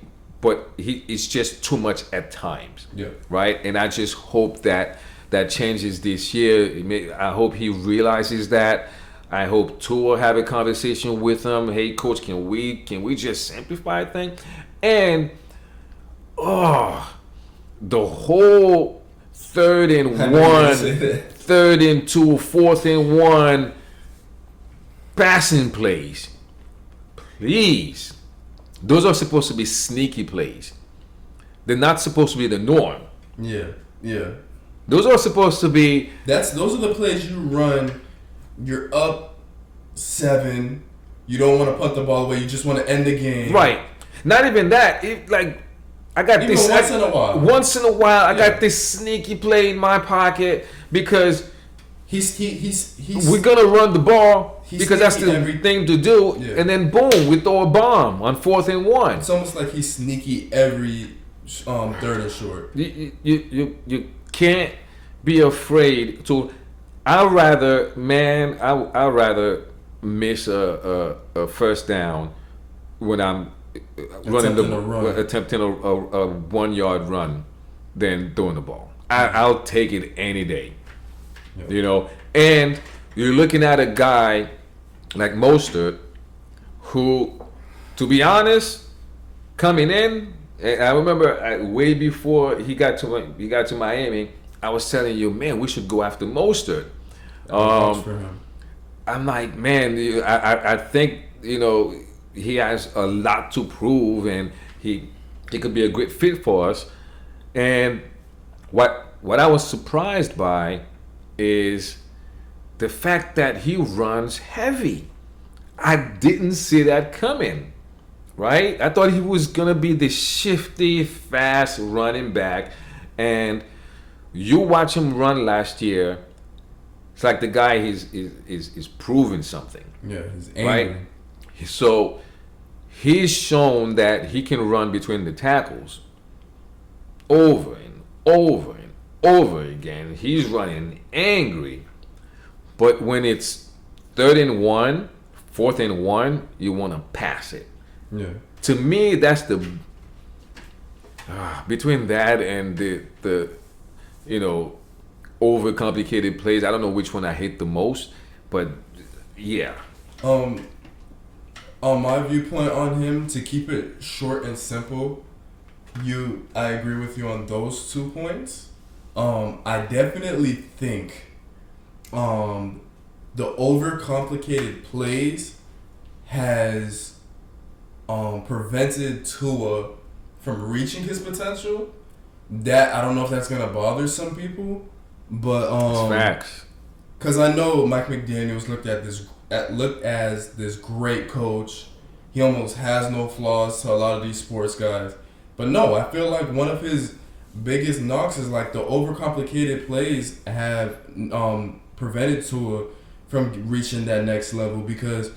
but it's just too much at times. Yeah. Right. And I just hope that changes this year. I hope he realizes that. I hope Tua have a conversation with him. Hey, coach, can we just simplify things? And the whole 3rd and 1, 3rd and 2, 4th and 1 passing plays. Please, those are supposed to be sneaky plays. They're not supposed to be the norm. Yeah. Those are supposed to be. Those are the plays you run. You're up 7. You don't want to punt the ball away. You just want to end the game. Right. Not even that. I got Even this. once in a while. Once in a while, I got this sneaky play in my pocket because we're gonna run the ball because that's the thing to do. Yeah. And then boom, we throw a bomb on 4th and 1. It's almost like he's sneaky every 3rd and short. You can't be afraid to. I'd rather miss a first down when I'm attempting a 1-yard run than throwing the ball. I'll take it any day. Yeah. And you're looking at a guy like Mostert, who, to be honest, coming in, I remember way before he got to Miami, I was telling you, man, we should go after Mostert. I'm like, man, I think he has a lot to prove, and he could be a great fit for us. And what I was surprised by is the fact that he runs heavy. I didn't see that coming, right? I thought he was gonna be the shifty, fast running back, and you watch him run last year. It's like the guy is proving something. Yeah, he's angry. Right? So he's shown that he can run between the tackles over and over and over again. He's running angry. But when it's 3rd and 1, 4th and 1, you want to pass it. Yeah. To me, that's the between that and the overcomplicated plays. I don't know which one I hate the most, but yeah. On my viewpoint on him, to keep it short and simple, I agree with you on those 2 points. I definitely think the overcomplicated plays has prevented Tua from reaching his potential. That I don't know if that's gonna bother some people, but it's facts. Because I know Mike McDaniel's looked as this great coach. He almost has no flaws to a lot of these sports guys. But no, I feel like one of his biggest knocks is like the overcomplicated plays have prevented Tua from reaching that next level, because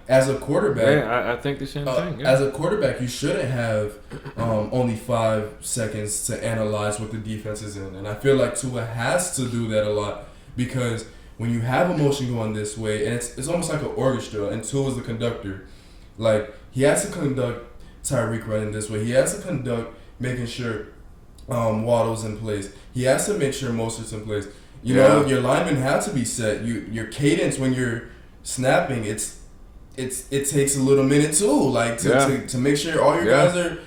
as a quarterback, I think the same thing. Yeah. As a quarterback, you shouldn't have only 5 seconds to analyze what the defense is in, and I feel like Tua has to do that a lot, because when you have emotion going this way, and it's almost like an orchestra, and Tua's the conductor. Like, he has to conduct Tyreek running this way. He has to conduct making sure Waddle's in place. He has to make sure Mostert's in place. You know, your linemen have to be set. Your cadence when you're snapping, it takes a little minute too, like to make sure all your guys are,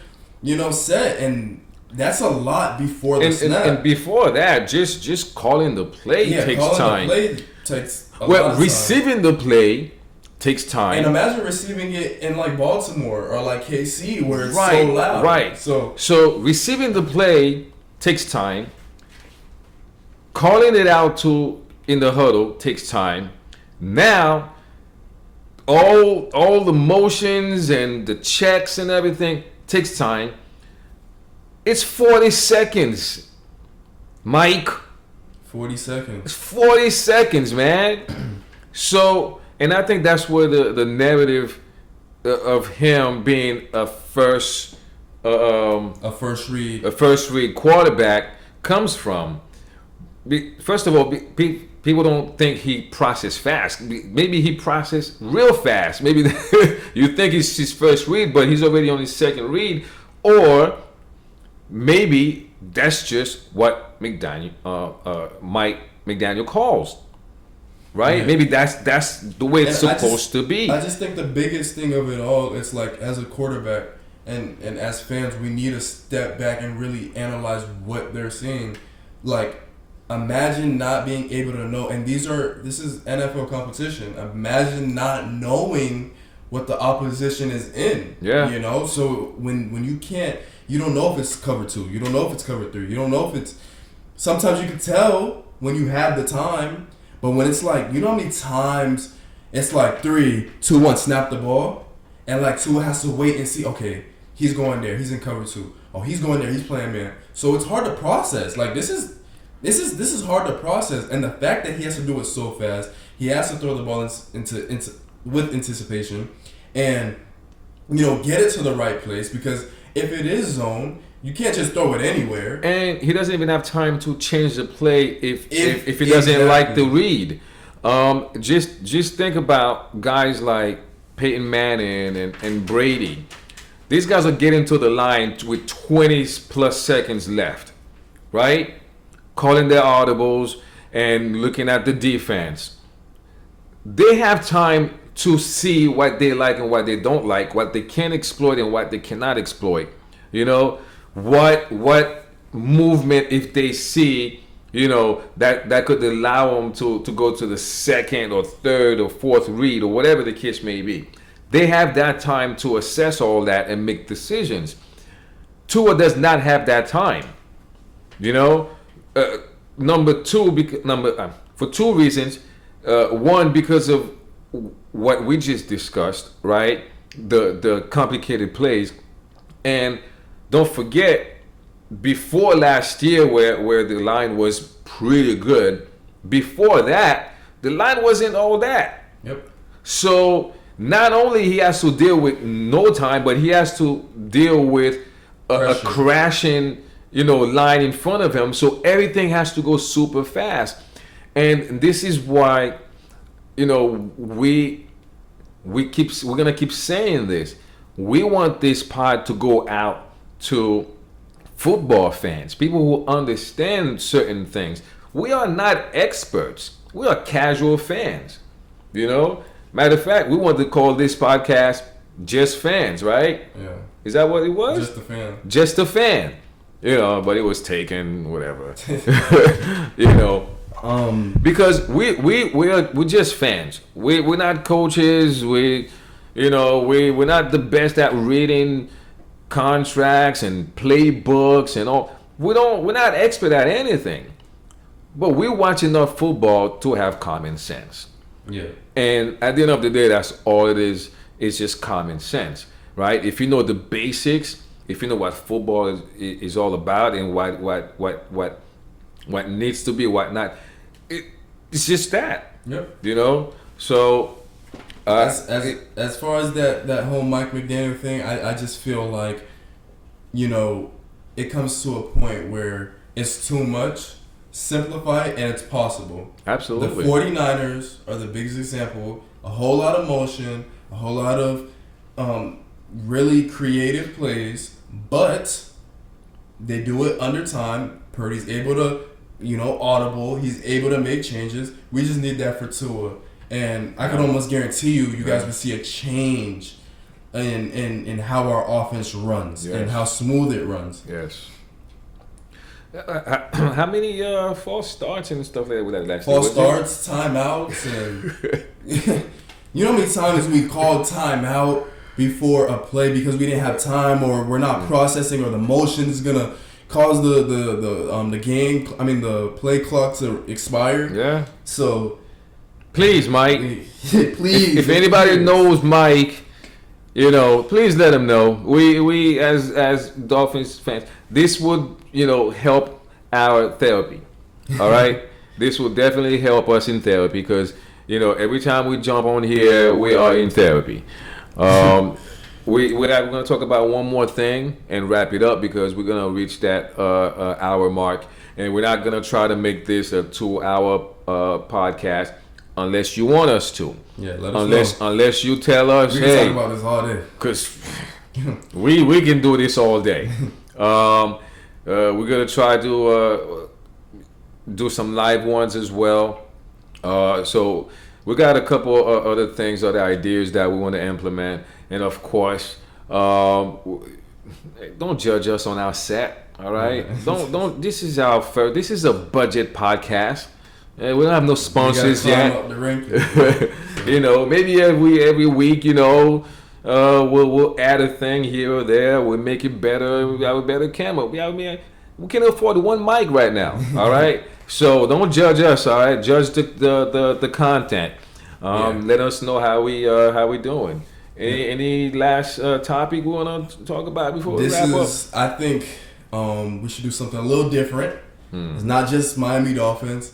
set, and that's a lot before the snap. And before that, just calling the play takes time. The play takes a lot of receiving the play takes time. And imagine receiving it in like Baltimore or like KC, where it's so loud. Right. So receiving the play takes time. Calling it out in the huddle takes time. Now, all the motions and the checks and everything takes time. It's 40 seconds, Mike. 40 It's seconds. 40 seconds, man. So, and I think that's where the narrative of him being a first read quarterback comes from. First of all, people don't think he processed fast. Maybe he processed real fast. Maybe you think it's his first read, but he's already on his second read. Or maybe that's just what Mike McDaniel calls. Right? Yeah. Maybe that's the way it's supposed to be. I just think the biggest thing of it all is like, as a quarterback and as fans, we need to step back and really analyze what they're seeing. Like, imagine not being able to know, and this is NFL competition. Imagine not knowing what the opposition is in. Yeah. You know, so when you don't know if it's cover 2, you don't know if it's cover 3, you don't know if it's. Sometimes you can tell when you have the time, but when it's like, you know how many times it's like 3, 2, 1, snap the ball, and like 2 has to wait and see. Okay, he's going there, he's in cover 2. Oh, he's going there, he's playing man. So it's hard to process. Like this is hard to process, and the fact that he has to do it so fast, he has to throw the ball into with anticipation, and get it to the right place, because if it is zone, you can't just throw it anywhere. And he doesn't even have time to change the play if he doesn't like the read. Just think about guys like Peyton Manning and Brady. These guys are getting to the line with 20 plus seconds left, right? Calling their audibles and looking at the defense. They have time to see what they like and what they don't like, what they can exploit and what they cannot exploit. What movement, if they see, that could allow them to go to the second or third or fourth read or whatever the case may be. They have that time to assess all that and make decisions. Tua does not have that time. Number two, for two reasons. One, because of what we just discussed, right? The complicated plays, and don't forget, before last year, where the line was pretty good. Before that, the line wasn't all that. Yep. So not only he has to deal with no time, but he has to deal with a crashing, line in front of him. So everything has to go super fast, and this is why, we're gonna keep saying this. We want this pod to go out to football fans, people who understand certain things. We are not experts. We are casual fans. Matter of fact, we want to call this podcast Just Fans, right? Yeah. Is that what it was? Just a fan. Just a fan. But it was taken, whatever. Because we're just fans. We're not coaches. We're not the best at reading contracts and playbooks and all. We're not expert at anything. But we watch enough football to have common sense. Yeah. And at the end of the day, that's all it is. It's just common sense, right? If you know the basics, if you know what football is all about and what needs to be, what not, it's just that. Yep. So as far as that whole Mike McDaniel thing, I just feel like, it comes to a point where it's too much. Simplify it, and it's possible. Absolutely. The 49ers are the biggest example. A whole lot of motion, a whole lot of really creative plays, but they do it under time. Purdy's able to, audible. He's able to make changes. We just need that for Tua. And I can almost guarantee you guys will see a change in how our offense runs, and how smooth it runs. Yes. How many false starts and stuff like that last False starts, timeouts, and you know how many times we called timeout before a play because we didn't have time, or we're not processing, or the motion is gonna cause the play clock to expire. Yeah. So Please, Mike. Please. If anybody knows Mike, please let him know. We as Dolphins fans, this would help our therapy. All right, this will definitely help us in therapy because every time we jump on here, we are in therapy. We're going to talk about one more thing and wrap it up because we're going to reach that hour mark, and we're not going to try to make this a 2-hour podcast unless you want us to. Yeah, let us know. Unless you tell us, we can talk about this all day. Because we can do this all day. We're going to try to do some live ones as well. So we got a couple other things, other ideas that we want to implement. And of course, don't judge us on our set. All right, don't. This is our first. This is a budget podcast. We don't have no sponsors yet. Up the ranking. Maybe every week, we'll add a thing here or there. We'll make it better. We have a better camera. We can afford one mic right now. All right. So don't judge us. All right. Judge the content. Let us know how we doing. Any last topic we want to talk about before we wrap up? I think we should do something a little different. It's not just Miami Dolphins.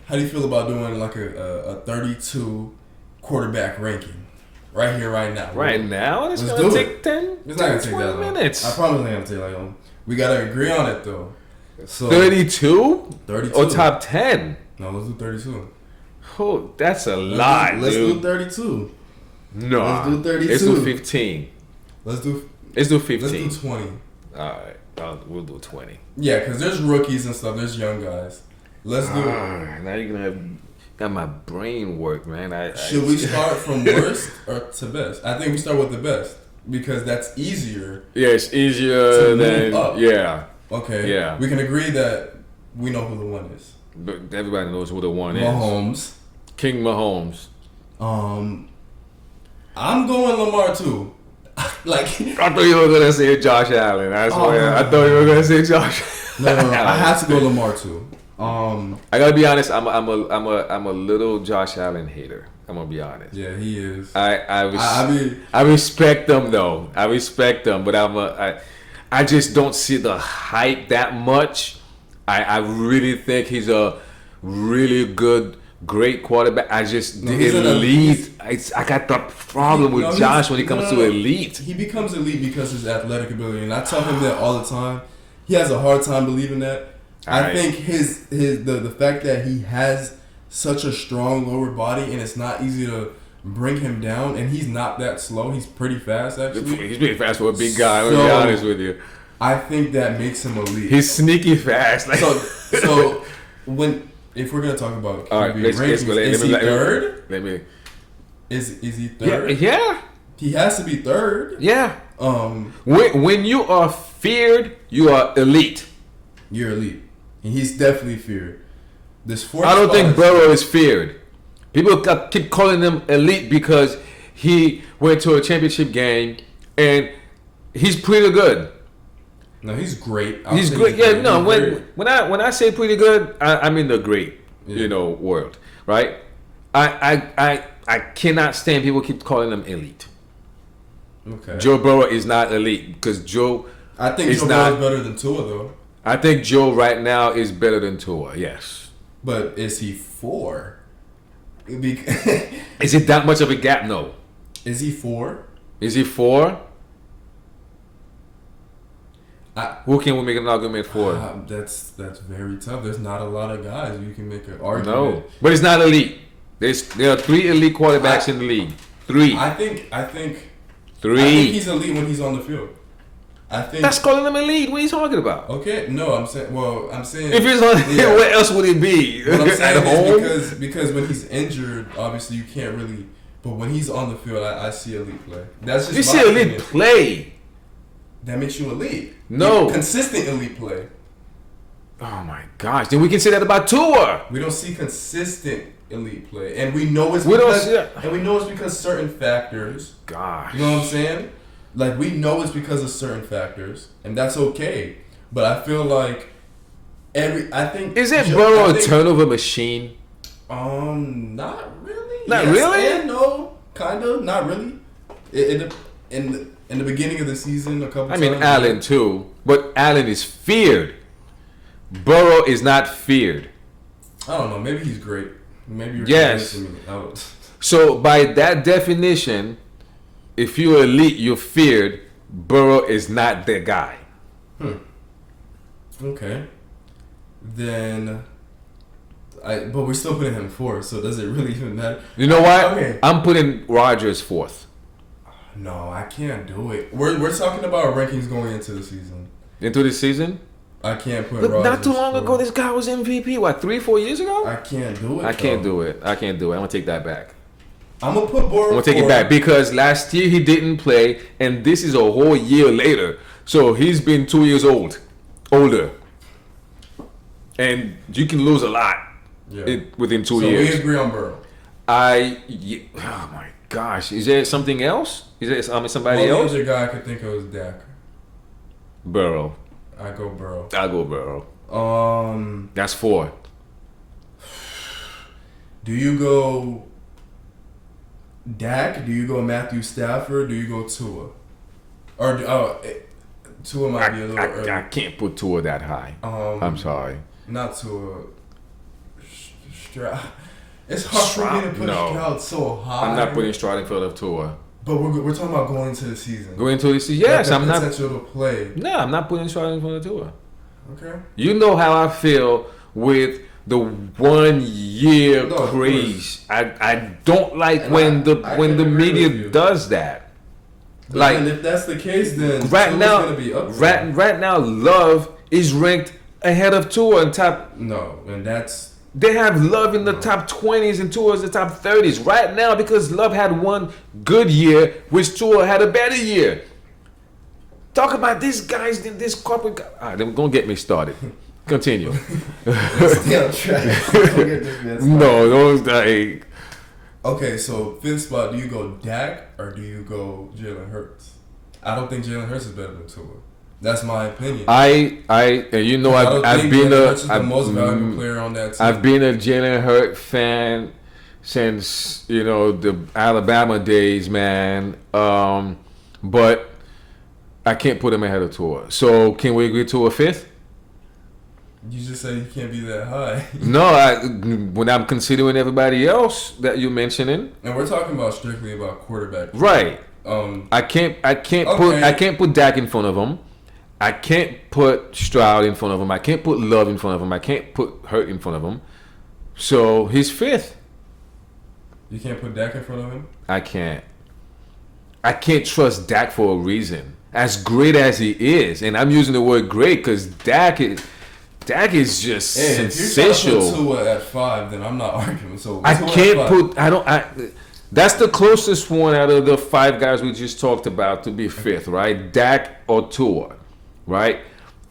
How do you feel about doing like a 32 quarterback ranking right here, right now? Right now? It's going to take 10, it's not gonna take 20 that long. minutes. I promise it's going to take like we got to agree on it though. So 32? 32. Or top 10? No, let's do 32. Oh, that's a lot, Let's dude. do 32. No. Let's do 32. Let's do 15. Let's do 15. Let's do 20. All right. We'll do 20. Yeah, because there's rookies and stuff. There's young guys. Let's do it. Now you're going to got my brain work, man. Should we start from worst or to best? I think we start with the best because that's easier. Yeah, it's easier than up. Yeah. Okay. Yeah. We can agree that we know who the one is. But everybody knows who the one is. Mahomes. King Mahomes. I'm going Lamar too. I thought you were gonna say Josh Allen. I swear. I thought you were gonna say Josh. No. I have to go Lamar too. I gotta be honest. I'm a little Josh Allen hater. I'm gonna be honest. Yeah, he is. I respect them though. I respect them, but I just don't see the hype that much. I really think he's a really great quarterback. I just the elite. I got the problem with Josh when it comes to elite. He becomes elite because of his athletic ability, and I tell him that all the time. He has a hard time believing that. I think the fact that he has such a strong lower body and it's not easy to bring him down, and he's not that slow. He's pretty fast actually. He's pretty fast for a big guy. Let me be honest with you. I think that makes him elite. He's sneaky fast. So if we're gonna talk about QB rankings, is he third? Is he third? Yeah. He has to be third. Yeah. When you are feared, you are elite. You're elite, and he's definitely feared. I don't think Barrett is feared. People keep calling him elite because he went to a championship game and he's pretty good. No, he's great. He's great. Yeah, no. When I say pretty good, I'm in the great, world, right? I cannot stand people keep calling him elite. Okay. Joe Burrow is not elite because Joe. I think Joe Burrow is better than Tua though. I think Joe right now is better than Tua. Yes. But is he 4? Is it that much of a gap? No. Is he 4? Is he 4? Who can we make an argument for? That's very tough. There's not a lot of guys you can make an argument. No, but it's not elite. There are 3 elite quarterbacks in the league. 3. I think 3. I think he's elite when he's on the field. I think that's calling him elite. What are you talking about? Okay, no, I'm saying if he's on, where else would it be? What I'm saying At home? is because when he's injured, obviously you can't really. But when he's on the field, I see elite play. That's just you see elite play. That makes you elite. No, consistent elite play. Oh my gosh! Then we can say that about Tua. We don't see consistent elite play, and we know it's because certain factors. Gosh, you know what I'm saying? Like we know it's because of certain factors, and that's okay. But I feel like is Burrow a turnover machine? Not really. Not yes really? And no, kind of, not really. In the beginning of the season, a couple. I mean, Allen too, but Allen is feared. Burrow is not feared. I don't know. Maybe he's great. Maybe you're Yes. convincing me. So by that definition, if you're elite, you're feared. Burrow is not the guy. Okay. Then, but we're still putting him fourth. So does it really even matter? You know what? Okay. I'm putting Rodgers fourth. No, I can't do it. We're talking about rankings going into the season. Into the season? I can't put. But Rodgers not too long fourth. ago, this guy was MVP. What, 3-4 years ago? I can't do it. I can't do it. I can't do it. I'm gonna take that back. I'm gonna put Burrow. I'm gonna take it back because last year he didn't play, and this is a whole year later. So he's been 2 years older, and you can lose a lot within 2 years. So we agree on Burrow. Oh my gosh, is there something else? Is there somebody else? The other guy I could think of is Dak. Burrow. I go Burrow. I'll go Burrow. That's 4. Do you go Dak? Do you go Matthew Stafford? Do you go Tua? Or Tua might be a little early. I can't put Tua that high. I'm sorry. Not Tua. It's hard for me to put Stroud so high. I'm not putting Stroud in front of Tua. But we're talking about going into the season. Going into the season, yes. Like I'm not. Potential to play. No, I'm not putting Stroud in front of Tua. Okay. You know how I feel with the 1 year craze. I don't like when the media does that. But like, if that's the case, then right now, gonna be up right now, Love is ranked ahead of Tua in top. No, and that's. They have Love in the top 20s and Tua in the top 30s right now because Love had one good year, which Tua had a better year. Talk about these guys, this corporate guy. All right, they're going to get me started. Continue. Stay on track. No, don't. Okay, so fifth spot, do you go Dak or do you go Jalen Hurts? I don't think Jalen Hurts is better than Tua. That's my opinion. I've been the most valuable player on that team. I've been a Jalen Hurts fan since the Alabama days, man. But I can't put him ahead of Tua. So can we agree to a fifth? You just said he can't be that high. No, when I'm considering everybody else that you're mentioning, and we're talking about strictly about quarterback, right? I can't put Dak in front of him. I can't put Stroud in front of him. I can't put Love in front of him. I can't put Hurt in front of him. So he's fifth. You can't put Dak in front of him? I can't. I can't trust Dak for a reason. As great as he is, and I'm using the word great because Dak is just sensational. If you're Tua at 5, then I'm not arguing. So I can't put. That's the closest one out of the 5 guys we just talked about to be fifth, right? Dak or Tua. Right?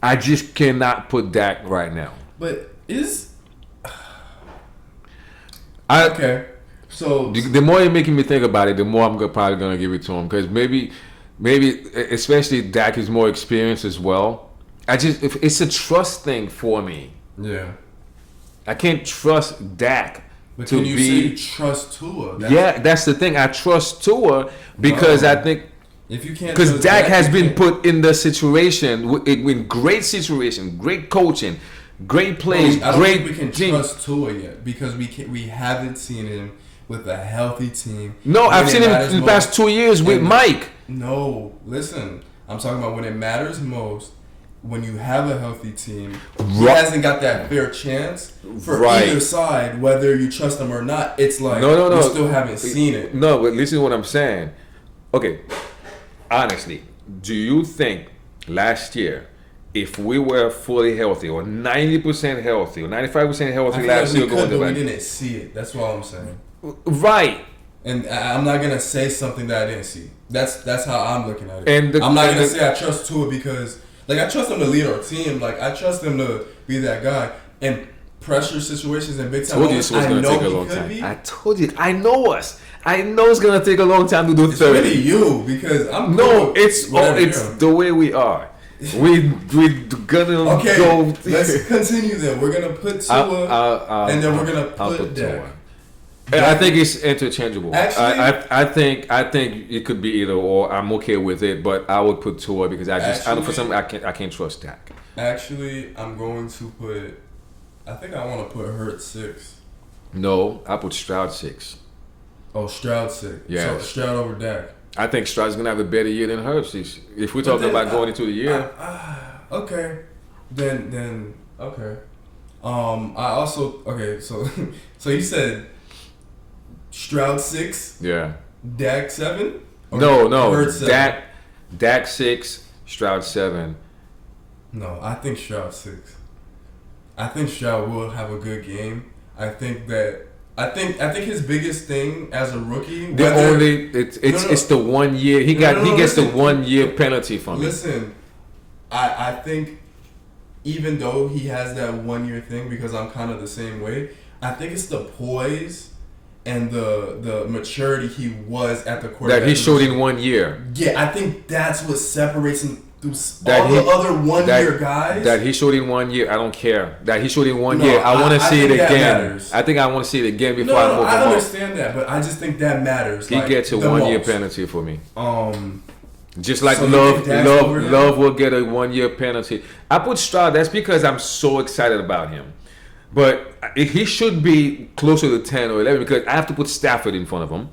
I just cannot put Dak right now. But is... Okay. So... The more you're making me think about it, the more I'm probably going to give it to him. Because maybe, especially Dak is more experienced as well. It's a trust thing for me. Yeah. I can't trust Dak. But can you say you trust Tua? That's the thing. I trust Tua because I think... If you can't, because Dak has been put in the situation with great situation, great coaching, great plays, I don't great think we can team. trust Tua yet because we haven't seen him with a healthy team. No, I've seen him in the past 2 years with Mike. No, listen, I'm talking about when it matters most. When you have a healthy team, he hasn't got that fair chance for either side, whether you trust him or not. It's like you still haven't seen it. No, but listen to what I'm saying. Okay. Honestly, do you think last year, if we were fully healthy or 90% healthy or 95% healthy last year, but we didn't see it. That's what I'm saying. Right. And I'm not gonna say something that I didn't see. That's how I'm looking at it. I'm not gonna say I trust Tua because I trust him to lead our team. I trust him to be that guy. And pressure situations and big time moments, I know he could be. I told you. I know us. I know it's gonna take a long time to do 30. It's really you because I'm. No, it's the way we are. We're gonna go. Let's continue then. We're gonna put Tua, and then we're gonna put Dak. I think it's interchangeable. Actually, I think it could be either or. I'm okay with it, but I would put Tua because for some I can't trust Dak. Actually, I'm going to put. I think I want to put Hurts 6. No, I put Stroud 6. Oh, Stroud 6. Yeah, So Stroud over Dak. I think Stroud's gonna have a better year than Hurts. If we're talking about going into the year, okay, then okay. I also so so you said Stroud 6, yeah. Dak 7. No, Hurts 7? Dak 6, Stroud 7. No, I think Stroud 6. I think Stroud will have a good game. I think his biggest thing as a rookie. It's the 1 year he gets the 1 year penalty from it. Listen, I think even though he has that 1 year thing, because I'm kind of the same way, I think it's the poise and the maturity he was at the quarterback that he showed in 1 year. Yeah, I think that's what separates him through the other 1 year guys. That he showed in 1 year. I don't care. That he showed in 1 year. I want to see it again. Matters. I think I want to see it again before I move him I on. understand that, but I just think that matters. He gets a 1 year penalty for me. Just like so Love will get a 1 year penalty. I put Stroud. That's because I'm so excited about him. But he should be closer to 10 or 11 because I have to put Stafford in front of him.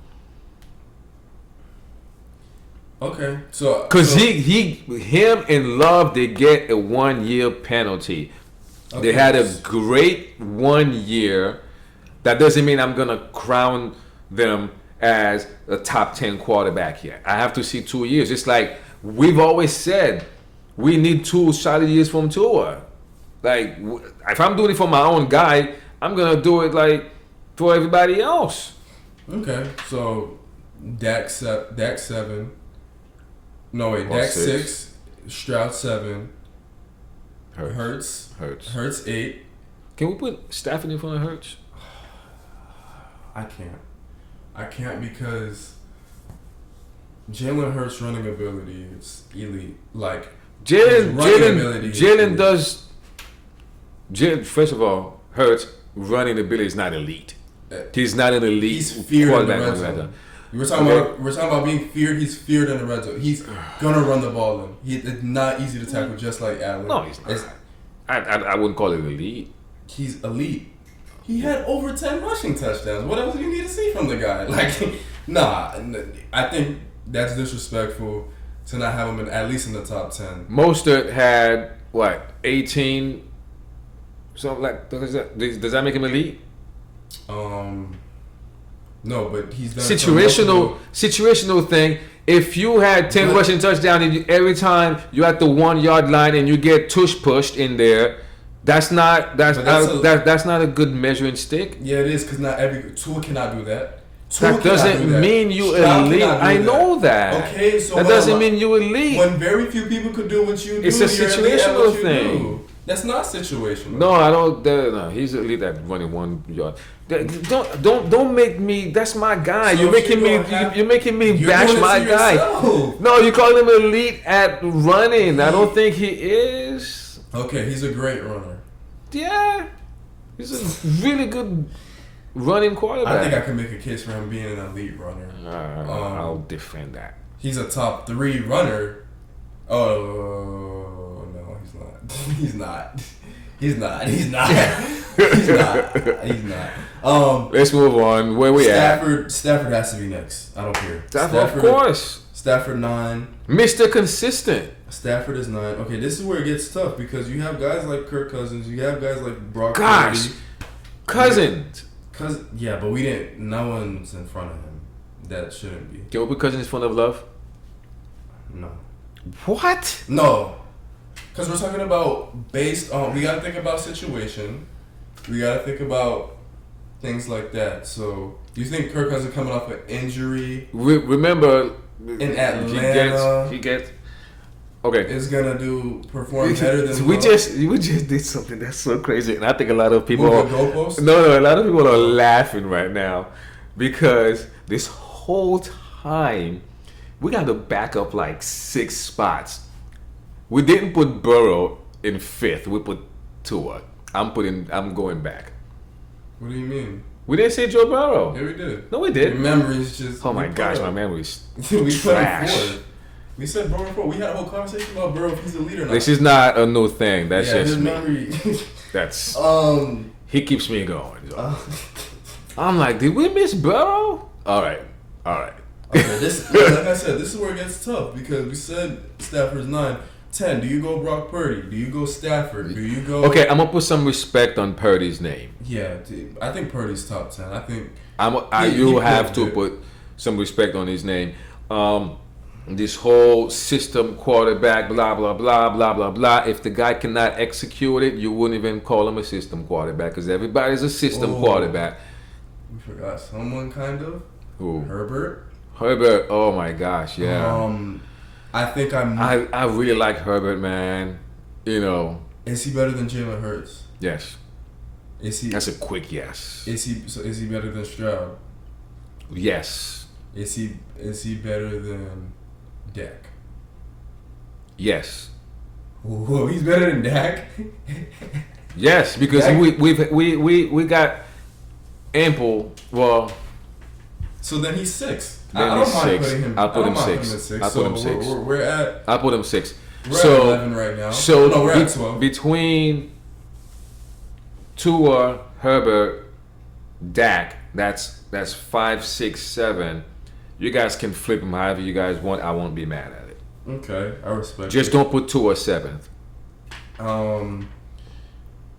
Okay, so because him and Love, they get a 1 year penalty. Okay. They had a great 1 year. That doesn't mean I'm gonna crown them as a top 10 quarterback yet. I have to see 2 years. It's like we've always said, we need 2 solid years from Tua. Like if I'm doing it for my own guy, I'm gonna do it like for everybody else. Okay, so Dak 7. No wait, Dak 6, Stroud 7, Hurts 8. Can we put Stafford in front of Hurts? I can't because Jalen Hurts' running ability is elite. Like Jalen does. First of all, Hurts' running ability is not elite. He's not an elite. He's feared in the red zone. We're talking about being feared. He's feared in the red zone. He's gonna run the ball in. It's not easy to tackle, just like Allen. No, he's not. I wouldn't call it elite. He's elite. He had over 10 rushing touchdowns. What else do you need to see from the guy? Like, nah. I think that's disrespectful to not have him at least in the top 10. Mostert had 18. Something like does that make him elite? No, but he's done situational thing. If you had 10 rushing touchdowns and every time you're at the 1 yard line and you get tush pushed in there, that's not a good measuring stick. Yeah, it is because not every Tua cannot do that. That doesn't mean you elite. I know that. Okay, so that doesn't mean you elite. When very few people could do what you do, it's a situational thing. That's not situational. No, I don't. No, he's elite at running 1 yard. Don't make me. That's my guy. So you're making me bash my guy. No, you call him elite at running. I don't think he is. Okay, he's a great runner. Yeah, he's a really good running quarterback. I think I can make a case for him being an elite runner. I'll defend that. He's a top 3 runner. Oh no, he's not. He's not. He's not. He's not. He's not. He's not. Let's move on. Where we at? Stafford has to be next. I don't care. Stafford, of course. Stafford 9. Mr. Consistent. Stafford is 9. Okay, this is where it gets tough because you have guys like Kirk Cousins. You have guys like Brock Purdy. Cousins. Yeah, but we didn't. No one's in front of him. That shouldn't be. Can we put Cousins in front of Love? No. What? No. Because we're talking about based on, we got to think about situation. We got to think about things like that. So, do you think Kirk Cousins coming off an injury? Remember, in Atlanta, he gets okay. Is gonna perform better than we just did something that's so crazy, and I think a lot of people a lot of people are laughing right now because this whole time we got to back up like 6 spots. We didn't put Burrow in 5th. We put Tua. I'm going back. What do you mean? We didn't say Joe Burrow. Yeah, we did. No, we did. Your memory's just. Oh my gosh, my memory's we trash. put him forward. We said Burrow before. We had a whole conversation about Burrow if he's a leader now. This is not a new thing. That's just his me. memory. That's he keeps me going. I'm like, did we miss Burrow? All right. Okay, like I said, this is where it gets tough because we said Stafford's 9. 10. Do you go Brock Purdy? Do you go Stafford? Do you go? Okay, I'm gonna put some respect on Purdy's name. Yeah, dude, I think Purdy's top 10. I think you have to put some respect on his name. This whole system quarterback, blah blah blah blah blah blah. If the guy cannot execute it, you wouldn't even call him a system quarterback because everybody's a system quarterback. We forgot someone kind of. Who? Herbert. Oh my gosh, yeah. I think I really like Herbert, man. You know. Is he better than Jalen Hurts? Yes. Is he? That's a quick yes. Is he better than Stroud? Yes. Is he better than Dak? Yes. Whoa, he's better than Dak? Yes, because we got ample. Well. So then he's 6. Then I don't mind putting him. I'll put him 6. I'll put him 6. We're at. I'll put him 6. We're at 11 right now. So no, we're at 12. Between Tua, Herbert, Dak, that's 5, 6, 7. You guys can flip them however you guys want. I won't be mad at it. Okay, I respect. Just don't put Tua 7th.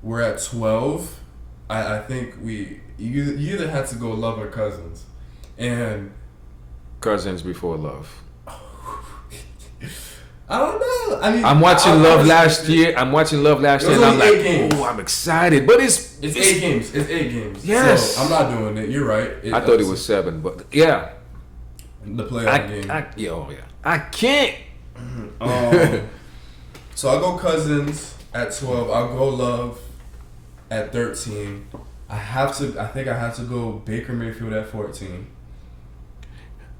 We're at 12. I think you either had to go Love or Cousins, and Cousins before Love. I don't know. I mean, I'm watching Love last year. And I'm like, oh, I'm excited. But it's 8 games. It's 8 games. Yes. So I'm not doing it. You're right. I thought it was 7, but yeah. The playoff game. I can't. So I'll go Cousins at 12. I'll go Love at 13. I think I have to go Baker Mayfield at 14.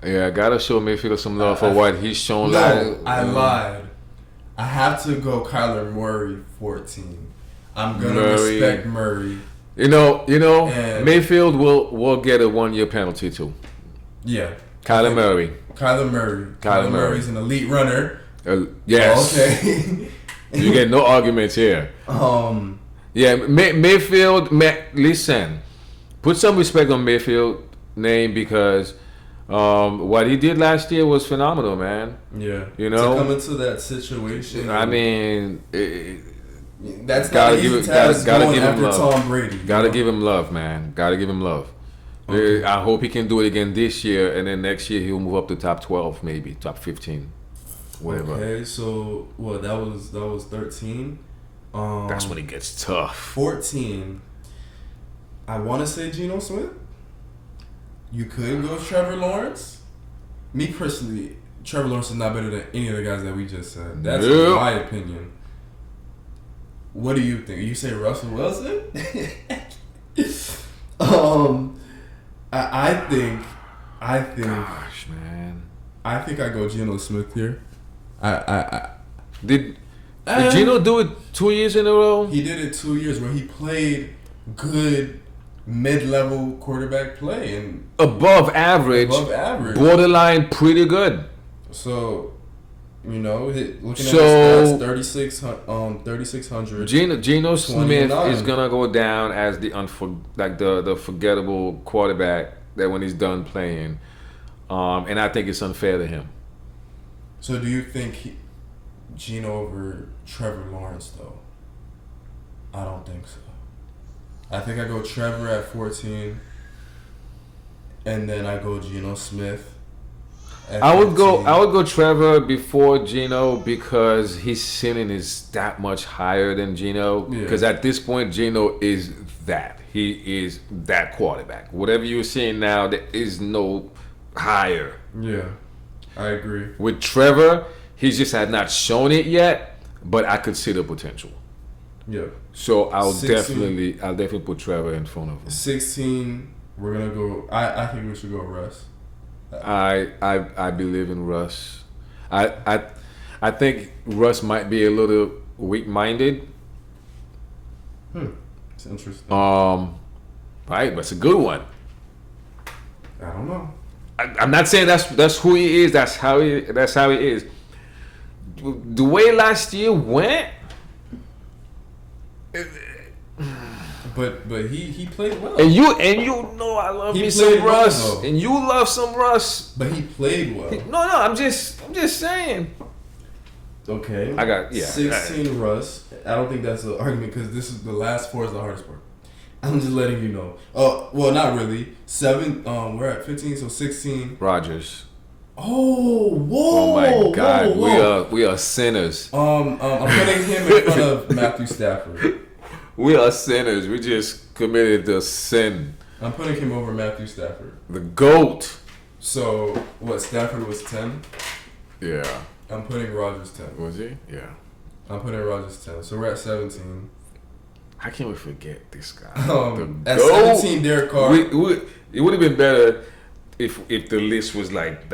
Yeah, I gotta show Mayfield some love for what he's shown. No, I lied. I have to go Kyler Murray 14. I'm gonna respect Murray. You know, and Mayfield will get a 1-year penalty too. Yeah. Kyler Murray. Kyler Murray's an elite runner. Yes. Okay. You get no arguments here. Yeah, Mayfield. Listen, put some respect on Mayfield's name because what he did last year was phenomenal, man. Yeah. You know, to come into that situation. I mean, that's not an easy task going after Tom Brady. Gotta give him love, man. Gotta give him love. Okay. I hope he can do it again this year, and then next year he'll move up to top 12, maybe top 15, whatever. Okay, so that was 13. That's when it gets tough. 14. I want to say Geno Smith. You could go Trevor Lawrence. Me personally, Trevor Lawrence is not better than any of the guys that we just said. That's my opinion. What do you think? You say Russell Wilson? I think. Gosh, man. I think I go Geno Smith here. Did Geno do it 2 years in a row? He did it 2 years where he played good mid-level quarterback play and above average, borderline pretty good. So, looking at his stats, 3,600. Geno Smith is gonna go down as the forgettable quarterback that when he's done playing, and I think it's unfair to him. So, do you think Geno over Trevor Lawrence though? I don't think so. I think I go Trevor at 14, and then I go Geno Smith. I would go Trevor before Geno because his ceiling is that much higher than Geno. Because at this point, Geno is that. He is that quarterback. Whatever you're seeing now, there is no higher. Yeah, I agree. With Trevor, he just had not shown it yet, but I could see the potential. Yeah. So I'll definitely put Trevor in front of him. 16, we're gonna go. I think we should go Russ. I believe in Russ. I think Russ might be a little weak-minded. It's interesting. right? But it's a good one. I don't know. I'm not saying that's who he is. That's how he is. The way last year went. But he played well. And you know I love me some Russ. Well, and you love some Russ. But he played well. No, I'm just saying. Okay. I got 16 Russ. I don't think that's an argument because this is the last four is the hardest part. I'm just letting you know. Oh, well, not really. 7. We're at 15, so 16. Rodgers. Oh, whoa! Oh my God, whoa. we are sinners. I'm putting him in front of Matthew Stafford. We are sinners. We just committed the sin. I'm putting him over Matthew Stafford. The GOAT. So what? Stafford was 10. Yeah. I'm putting Rodgers 10. Was he? Yeah. I'm putting Rodgers 10. So we're at 17. How can we forget this guy? At 17, Derek Carr. It would have been better if the list was like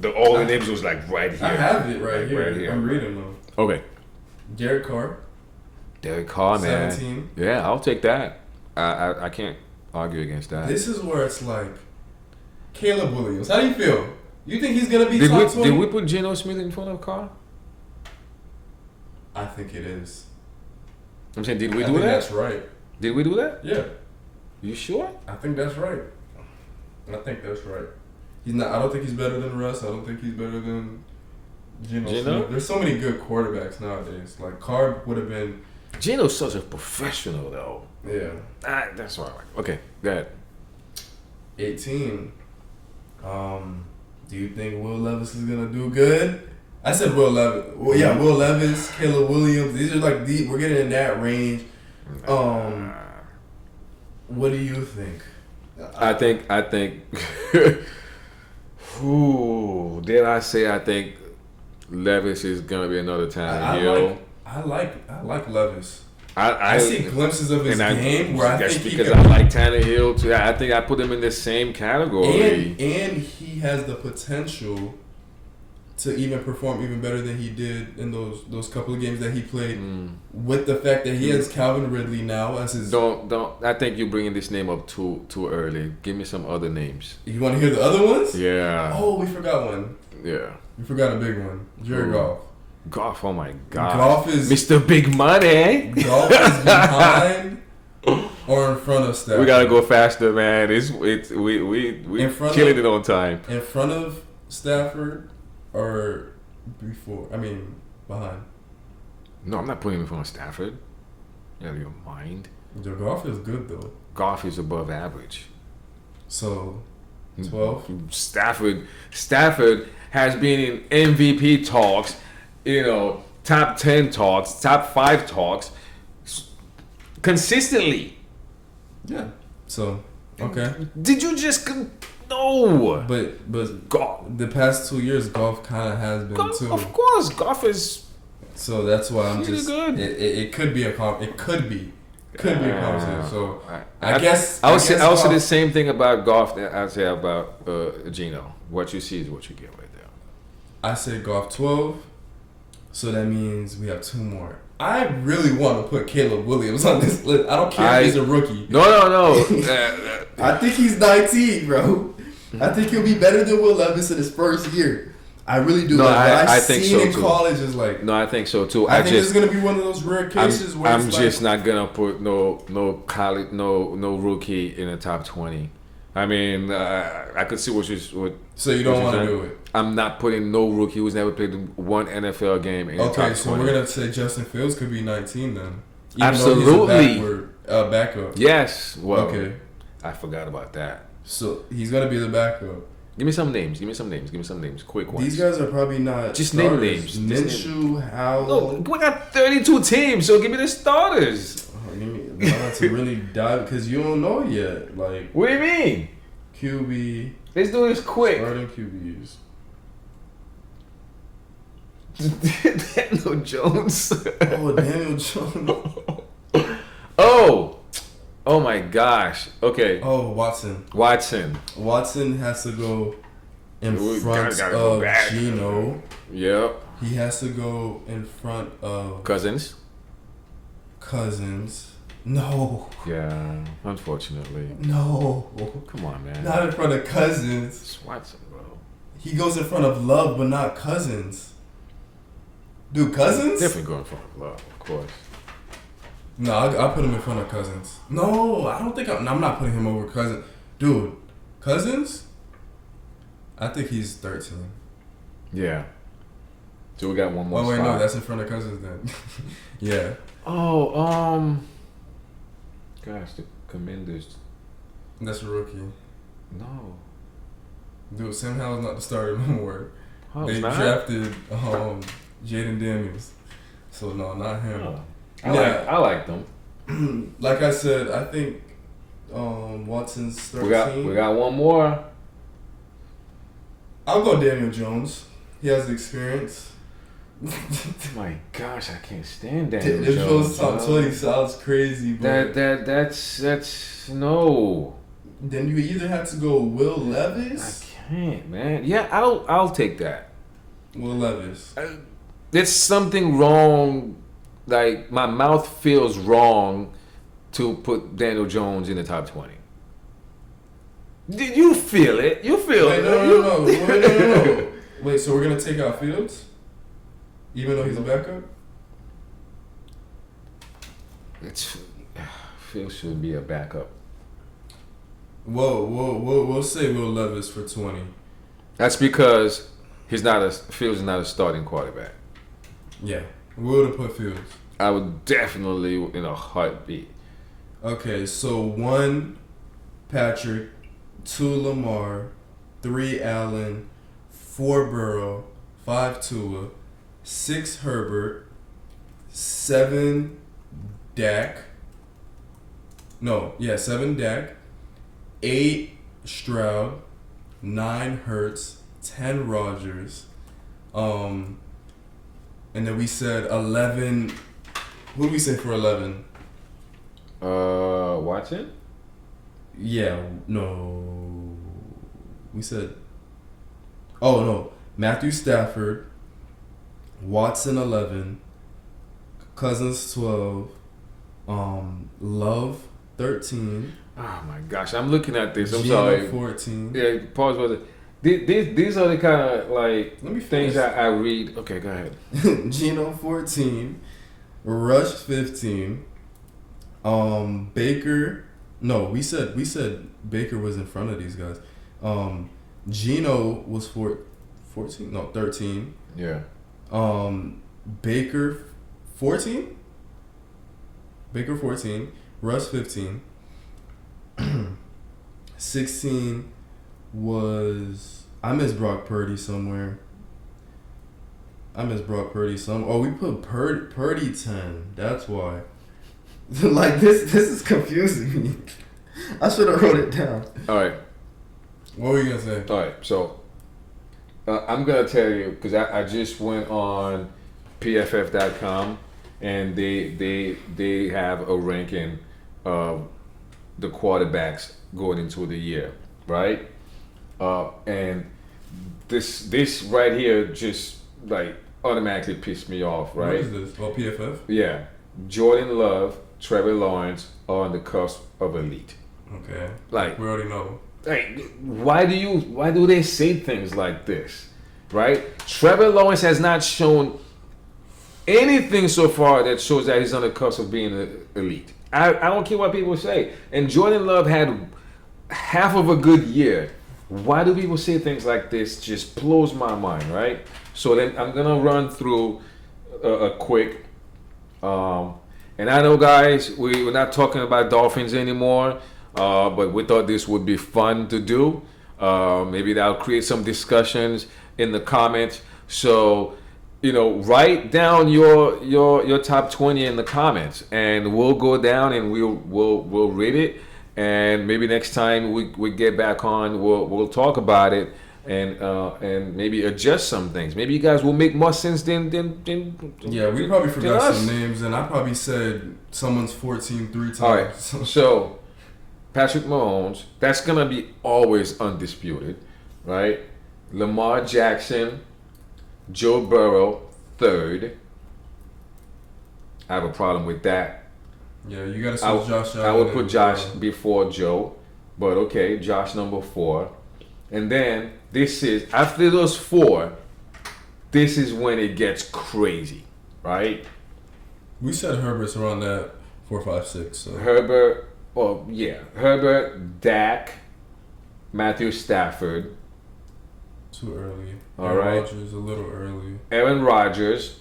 all the names was like right here. I have it right here. I'm reading them. Okay. Derek Carr, man. 17. Yeah, I'll take that. I can't argue against that. This is where it's like Caleb Williams. How do you feel? You think he's gonna be top 20? Did we put Geno Smith in front of Carr? I think it is. I'm saying, did we do that? That's right. Did we do that? Yeah. You sure? I think that's right. He's not. I don't think he's better than Russ. I don't think he's better than Geno Smith. There's so many good quarterbacks nowadays. Like Carr would have been. Geno's such a professional though. Yeah. That's what I like. Okay, go ahead. 18. Do you think Will Levis is gonna do good? I said Will Levis. Well, yeah, Will Levis, Caleb Williams. These are like we're getting in that range. What do you think? I think. Ooh, did I say I think Levis is gonna be another Tannehill? I like Levis. I see glimpses of his game where I think because I like Tannehill too. I think I put him in the same category. And he has the potential to even perform even better than he did in those couple of games that he played. With the fact that he has Calvin Ridley now as his. Don't. I think you're bringing this name up too early. Give me some other names. You want to hear the other ones? Yeah. Oh, we forgot one. Yeah. We forgot a big one. Jared Goff. Goff, oh my God. Goff is Mr. Big Money. Goff is behind or in front of Stafford. We gotta go faster, man. We killing it on time. In front of Stafford or before? I mean, behind. No, I'm not putting him in front of Stafford. You out of your mind? Your Goff is good though. Goff is above average. So 12. Stafford has been in MVP talks. Top 10 talks, top 5 talks, consistently. Yeah. So, okay. Did you just no? But Goff, the past 2 years, Goff kind of has been too. Of course, Goff is. So that's why I'm just. Good. It could be a it could be a conversation. So I guess I would say the same thing about Goff that I say about Geno. What you see is what you get right there. I say Goff 12. So that means we have 2 more. I really want to put Caleb Williams on this list. I don't care if he's a rookie. No. I think he's 19, bro. I think he'll be better than Will Levis in his first year. I really do. No, I think seen so in too. College is like. No, I think so too. I think it's gonna be one of those rare cases where I'm just not gonna put no college, no rookie in the top 20. I mean, I could see what. So you don't want to do it. I'm not putting no rookie who's never played one NFL game in the top 20. Okay, so we're gonna say Justin Fields could be 19 then. Even Absolutely. Though he's a backup. Yes. Well, okay. I forgot about that. So he's gonna be the backup. Give me some names. Quick ones. These guys are probably not. Just starters. name names. Minshew, Howell. No, we got 32 teams, so give me the starters. Not to really dive because you don't know yet. Like, what do you mean? QB. Let's do this quick. Starting QBs. Daniel Jones. Oh, Daniel Jones. Oh my gosh. Okay. Oh, Watson. Watson has to go in front of Geno. Yep. He has to go in front of Cousins. No. Yeah, unfortunately. No. Come on, man. Not in front of Cousins. Just watch him, bro. He goes in front of Love, but not Cousins. Dude, Cousins? Definitely going for Love, of course. No, I'll put him in front of Cousins. No, I don't think I'm not putting him over Cousins. Dude, Cousins? I think he's 13. Yeah. So we got one more Oh, wait, spot. no, that's in front of Cousins then. Yeah. Oh, gosh, the Commanders. That's a rookie. No. Dude, Sam Howell's not the starter no more. Oh, They it's not? drafted Jaden Daniels. So, no, not him. Oh. Yeah. I like them. Like I said, I think Watson's 13. We got one more. I'll go Daniel Jones. He has the experience. My gosh, I can't stand that. Daniel Jones top 20 sounds crazy, but That's no. then you either have to go Will I Levis. can't, man. Yeah, I'll take that. Will Levis. There's something wrong. Like my mouth feels wrong to put Daniel Jones in the top 20. Did you feel it? You feel Wait, it? no. Wait, no. Wait, so we're gonna take out Fields, even though he's a backup? Phil should be a backup. We'll say Will Levis for 20. That's because Fields is not a starting quarterback. Yeah, we would have put Fields. I would definitely in a heartbeat. Okay, so 1 Patrick, 2 Lamar, 3 Allen, 4 Burrow, 5 Tua, 6 Herbert, 7 Dak. 7 Dak, 8 Stroud, 9 Hurts, 10 Rodgers, and then we said 11. What did we say for 11? Watson? Yeah, no. We said. Oh no, Matthew Stafford, Watson 11, Cousins 12, Love 13. Oh my gosh, I'm looking at this. I'm Geno sorry. 14. Yeah, pause for a second. These are the kind of like Let me things finish. I read. Okay, go ahead. Geno 14, Rush 15, Baker. No, we said Baker was in front of these guys. Geno was 14. No, 13. Yeah. Baker 14. Baker 14. Rush 15. 16 was I miss Brock Purdy somewhere. Oh, we put Purdy 10. That's why. Like this is confusing me. I should have wrote it down. All right. What were you gonna say? All right. So I'm gonna tell you because I just went on PFF.com and they have a ranking of the quarterbacks going into the year, right? And this right here just like automatically pissed me off, right? What is this? Oh, PFF? Yeah. Jordan Love, Trevor Lawrence are on the cusp of elite. Okay. Like We already know. Like, why do they say things like this, right? Trevor Lawrence has not shown anything so far that shows that he's on the cusp of being an elite. I don't care what people say. And Jordan Love had half of a good year. Why do people say things like this? Just blows my mind, right? So then I'm gonna run through a quick. And I know, guys, we're not talking about Dolphins anymore. But we thought this would be fun to do. Maybe that'll create some discussions in the comments. So, write down your top 20 in the comments, and we'll go down and we'll read it. And maybe next time we get back on, we'll talk about it and maybe adjust some things. Maybe you guys will make more sense than Yeah, we probably forgot us. some names, and I probably said someone's 14 3 times. All right, so Patrick Mahomes, that's gonna be always undisputed, right? Lamar Jackson, Joe Burrow, third. I have a problem with that. Yeah, you gotta switch Josh out. I would put Josh before Joe, but okay, Josh number 4. And then this is, after those 4, this is when it gets crazy, right? We said Herbert's around that 4, 5, 6. So. Herbert, Herbert, Dak, Matthew Stafford. Too early. All right. Rodgers a little early. Aaron Rodgers.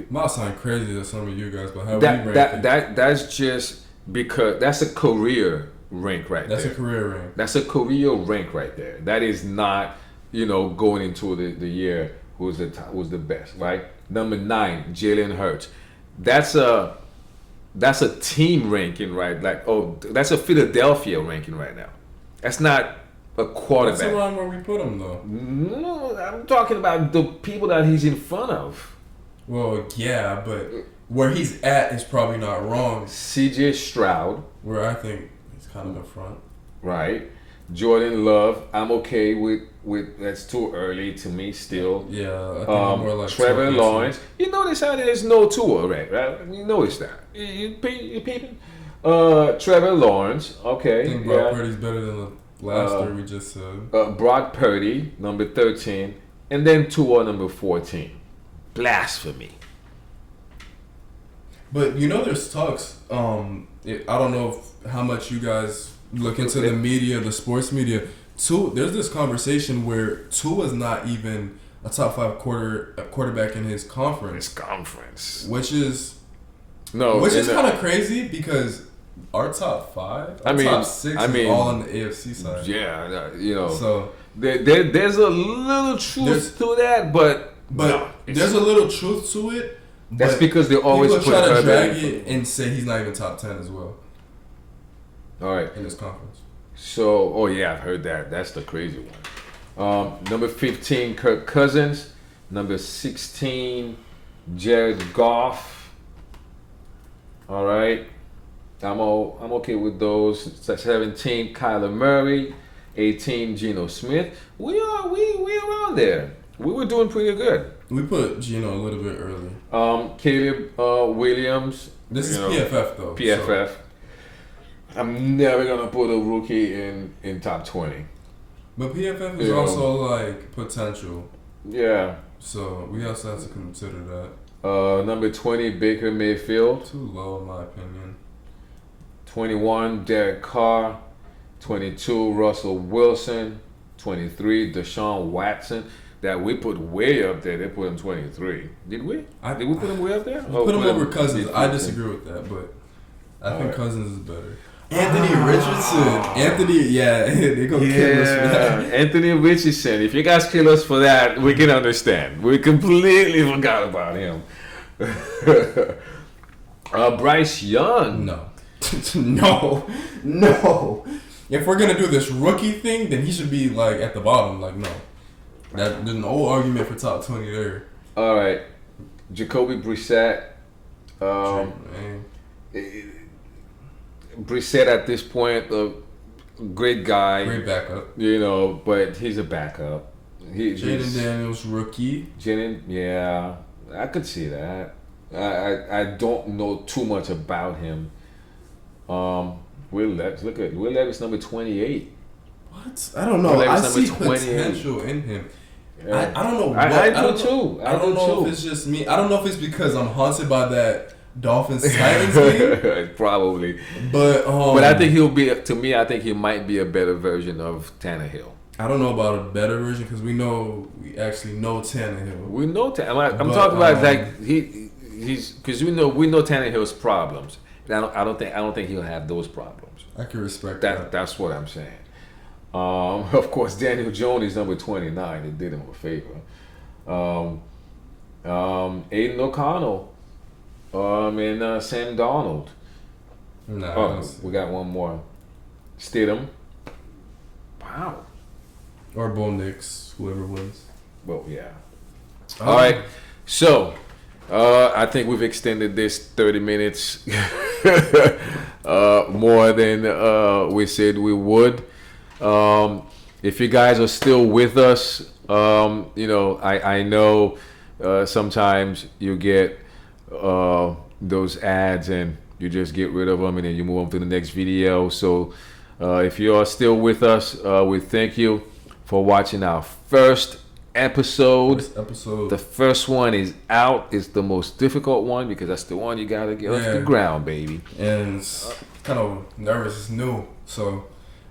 Might sound crazy to some of you guys, but how would you rank it? That's just because that's a career rank right there. That's a career rank. That's a career rank right there. That is not, going into the year who's the best, right? Number 9, Jalen Hurts. That's a team ranking, right? Like, that's a Philadelphia ranking right now. That's not a quarterback. That's around where we put him, though. No, I'm talking about the people that he's in front of. Well, yeah, but where he's at is probably not wrong. C.J. Stroud. Where I think he's kind of in front. Right. Jordan Love. I'm okay with that's too early to me still. Yeah, I think I'm more like Trevor Lawrence. You notice how there's no Tua, right? You notice that. You peeping? Trevor Lawrence. Okay. I think Brock Purdy's better than the last 3 we just said. Brock Purdy, number 13. And then Tua, number 14. Blasphemy. But there's talks. I don't know how much you guys look into the media, the sports media. There's this conversation where Tua's not even a top 5 quarterback in his conference. Which is kind of crazy because our top 5, top 6 is all on the AFC side. Yeah, So there's a little truth to that, but there's a little truth to it. That's because they always people try to drag it and say he's not even top 10 as well. All right, in his conference. So, I've heard that. That's the crazy one. Number 15, Kirk Cousins. Number 16, Jared Goff. All right, I'm okay with those. 17, Kyler Murray. 18, Geno Smith. We around there. We were doing pretty good. We put Geno a little bit early. Caleb Williams. This is PFF though. PFF. So. I'm never gonna put a rookie in top 20. But PFF is also like potential. Yeah. So we also have to consider that. Number 20, Baker Mayfield. Too low in my opinion. 21, Derek Carr. 22, Russell Wilson. 23, Deshaun Watson. That we put way up there. They put him 23. Did we? Did we put him way up there? We put him over Cousins. I disagree with that, but I think Cousins is better. Anthony Richardson. They gonna kill us for that. Anthony Richardson. If you guys kill us for that, we can understand. We completely forgot about him. Bryce Young. No. If we're gonna do this rookie thing, then he should be like at the bottom. Like no. There's no argument for top 20 there. All right, Jacoby Brissett. Brissett at this point, a great guy. Great backup. But he's a backup. Jaden Daniels, rookie. Yeah, I could see that. I don't know too much about him. Will Levis number 28. What? I don't know. I see potential in him. Yeah. I don't know. I do too. I don't know if it's just me. I don't know if it's because I'm haunted by that Dolphins Titans game. Probably. But I think he'll be. To me, I think he might be a better version of Tannehill. I don't know about a better version because we actually know Tannehill. We know Tannehill. I'm talking about like he's because we know Tannehill's problems. I don't think he'll have those problems. I can respect that. That's what I'm saying. Of course, Daniel Jones is number 29. It did him a favor. Aiden O'Connell. And Sam Darnold. We got one more. Stidham. Wow. Or Bo Nix, whoever wins. Well, yeah. All right. So, I think we've extended this 30 minutes more than we said we would. If you guys are still with us, I know sometimes you get those ads and You just get rid of them and then you move on to the next video. So if you are still with us, we thank you for watching our first episode. The first one is out. It's the most difficult one because that's the one you gotta get off the ground, baby. And it's kind of nervous. It's new. So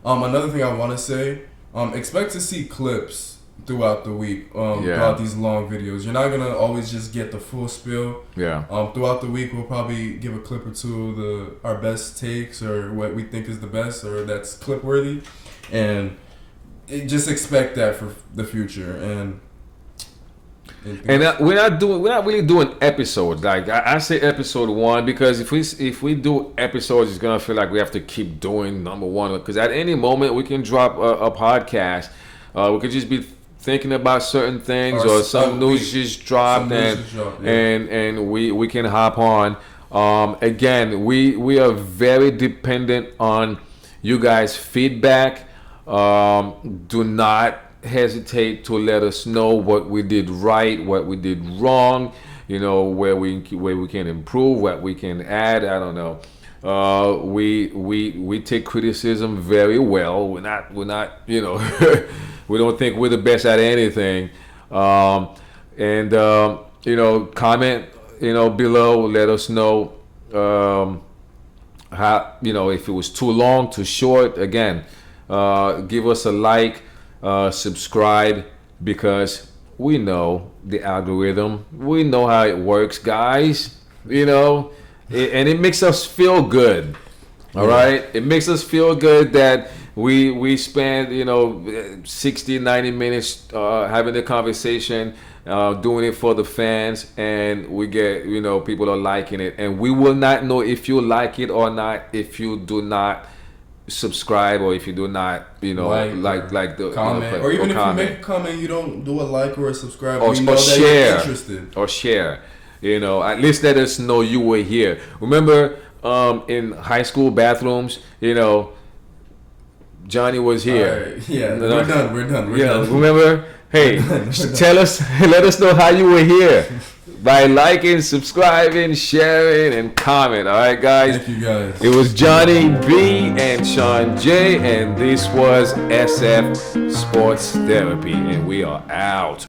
another thing I want to say, expect to see clips throughout the week, throughout these long videos. You're not gonna always just get the full spill. Throughout the week, we'll probably give a clip or two of our best takes or what we think is the best or that's clip worthy, and just expect that for the future. And we're not really doing episodes. Like I say episode 1 because if we do episodes, it's gonna feel like we have to keep doing number 1 because at any moment we can drop a podcast. We could just be thinking about certain things or some news just dropped and we can hop on. Again, we are very dependent on you guys' feedback. Do not hesitate to let us know what we did right, what we did wrong, where we can improve, what we can add. I don't know. We take criticism very well. We're not we don't think we're the best at anything. Comment below, let us know how, if it was too long, too short. Again, give us a like, subscribe, because we know the algorithm, we know how it works, guys, and it makes us feel good. All right, it makes us feel good that we spend 60, 90 minutes having the conversation, doing it for the fans, and we get people are liking it, and we will not know if you like it or not if you do not subscribe or if you do not like the comment, or even if you make a comment, you don't do a like or a subscribe, or we know that share, you're interested, or share. At least let us know you were here. Remember, in high school bathrooms, Johnny was here. Right. Yeah, we're done. We're done. Remember? Hey, let us know how you were here by liking, subscribing, sharing, and comment. All right, guys. Thank you, guys. It was Johnny B and Sean J, and this was SF Sports Therapy, and we are out.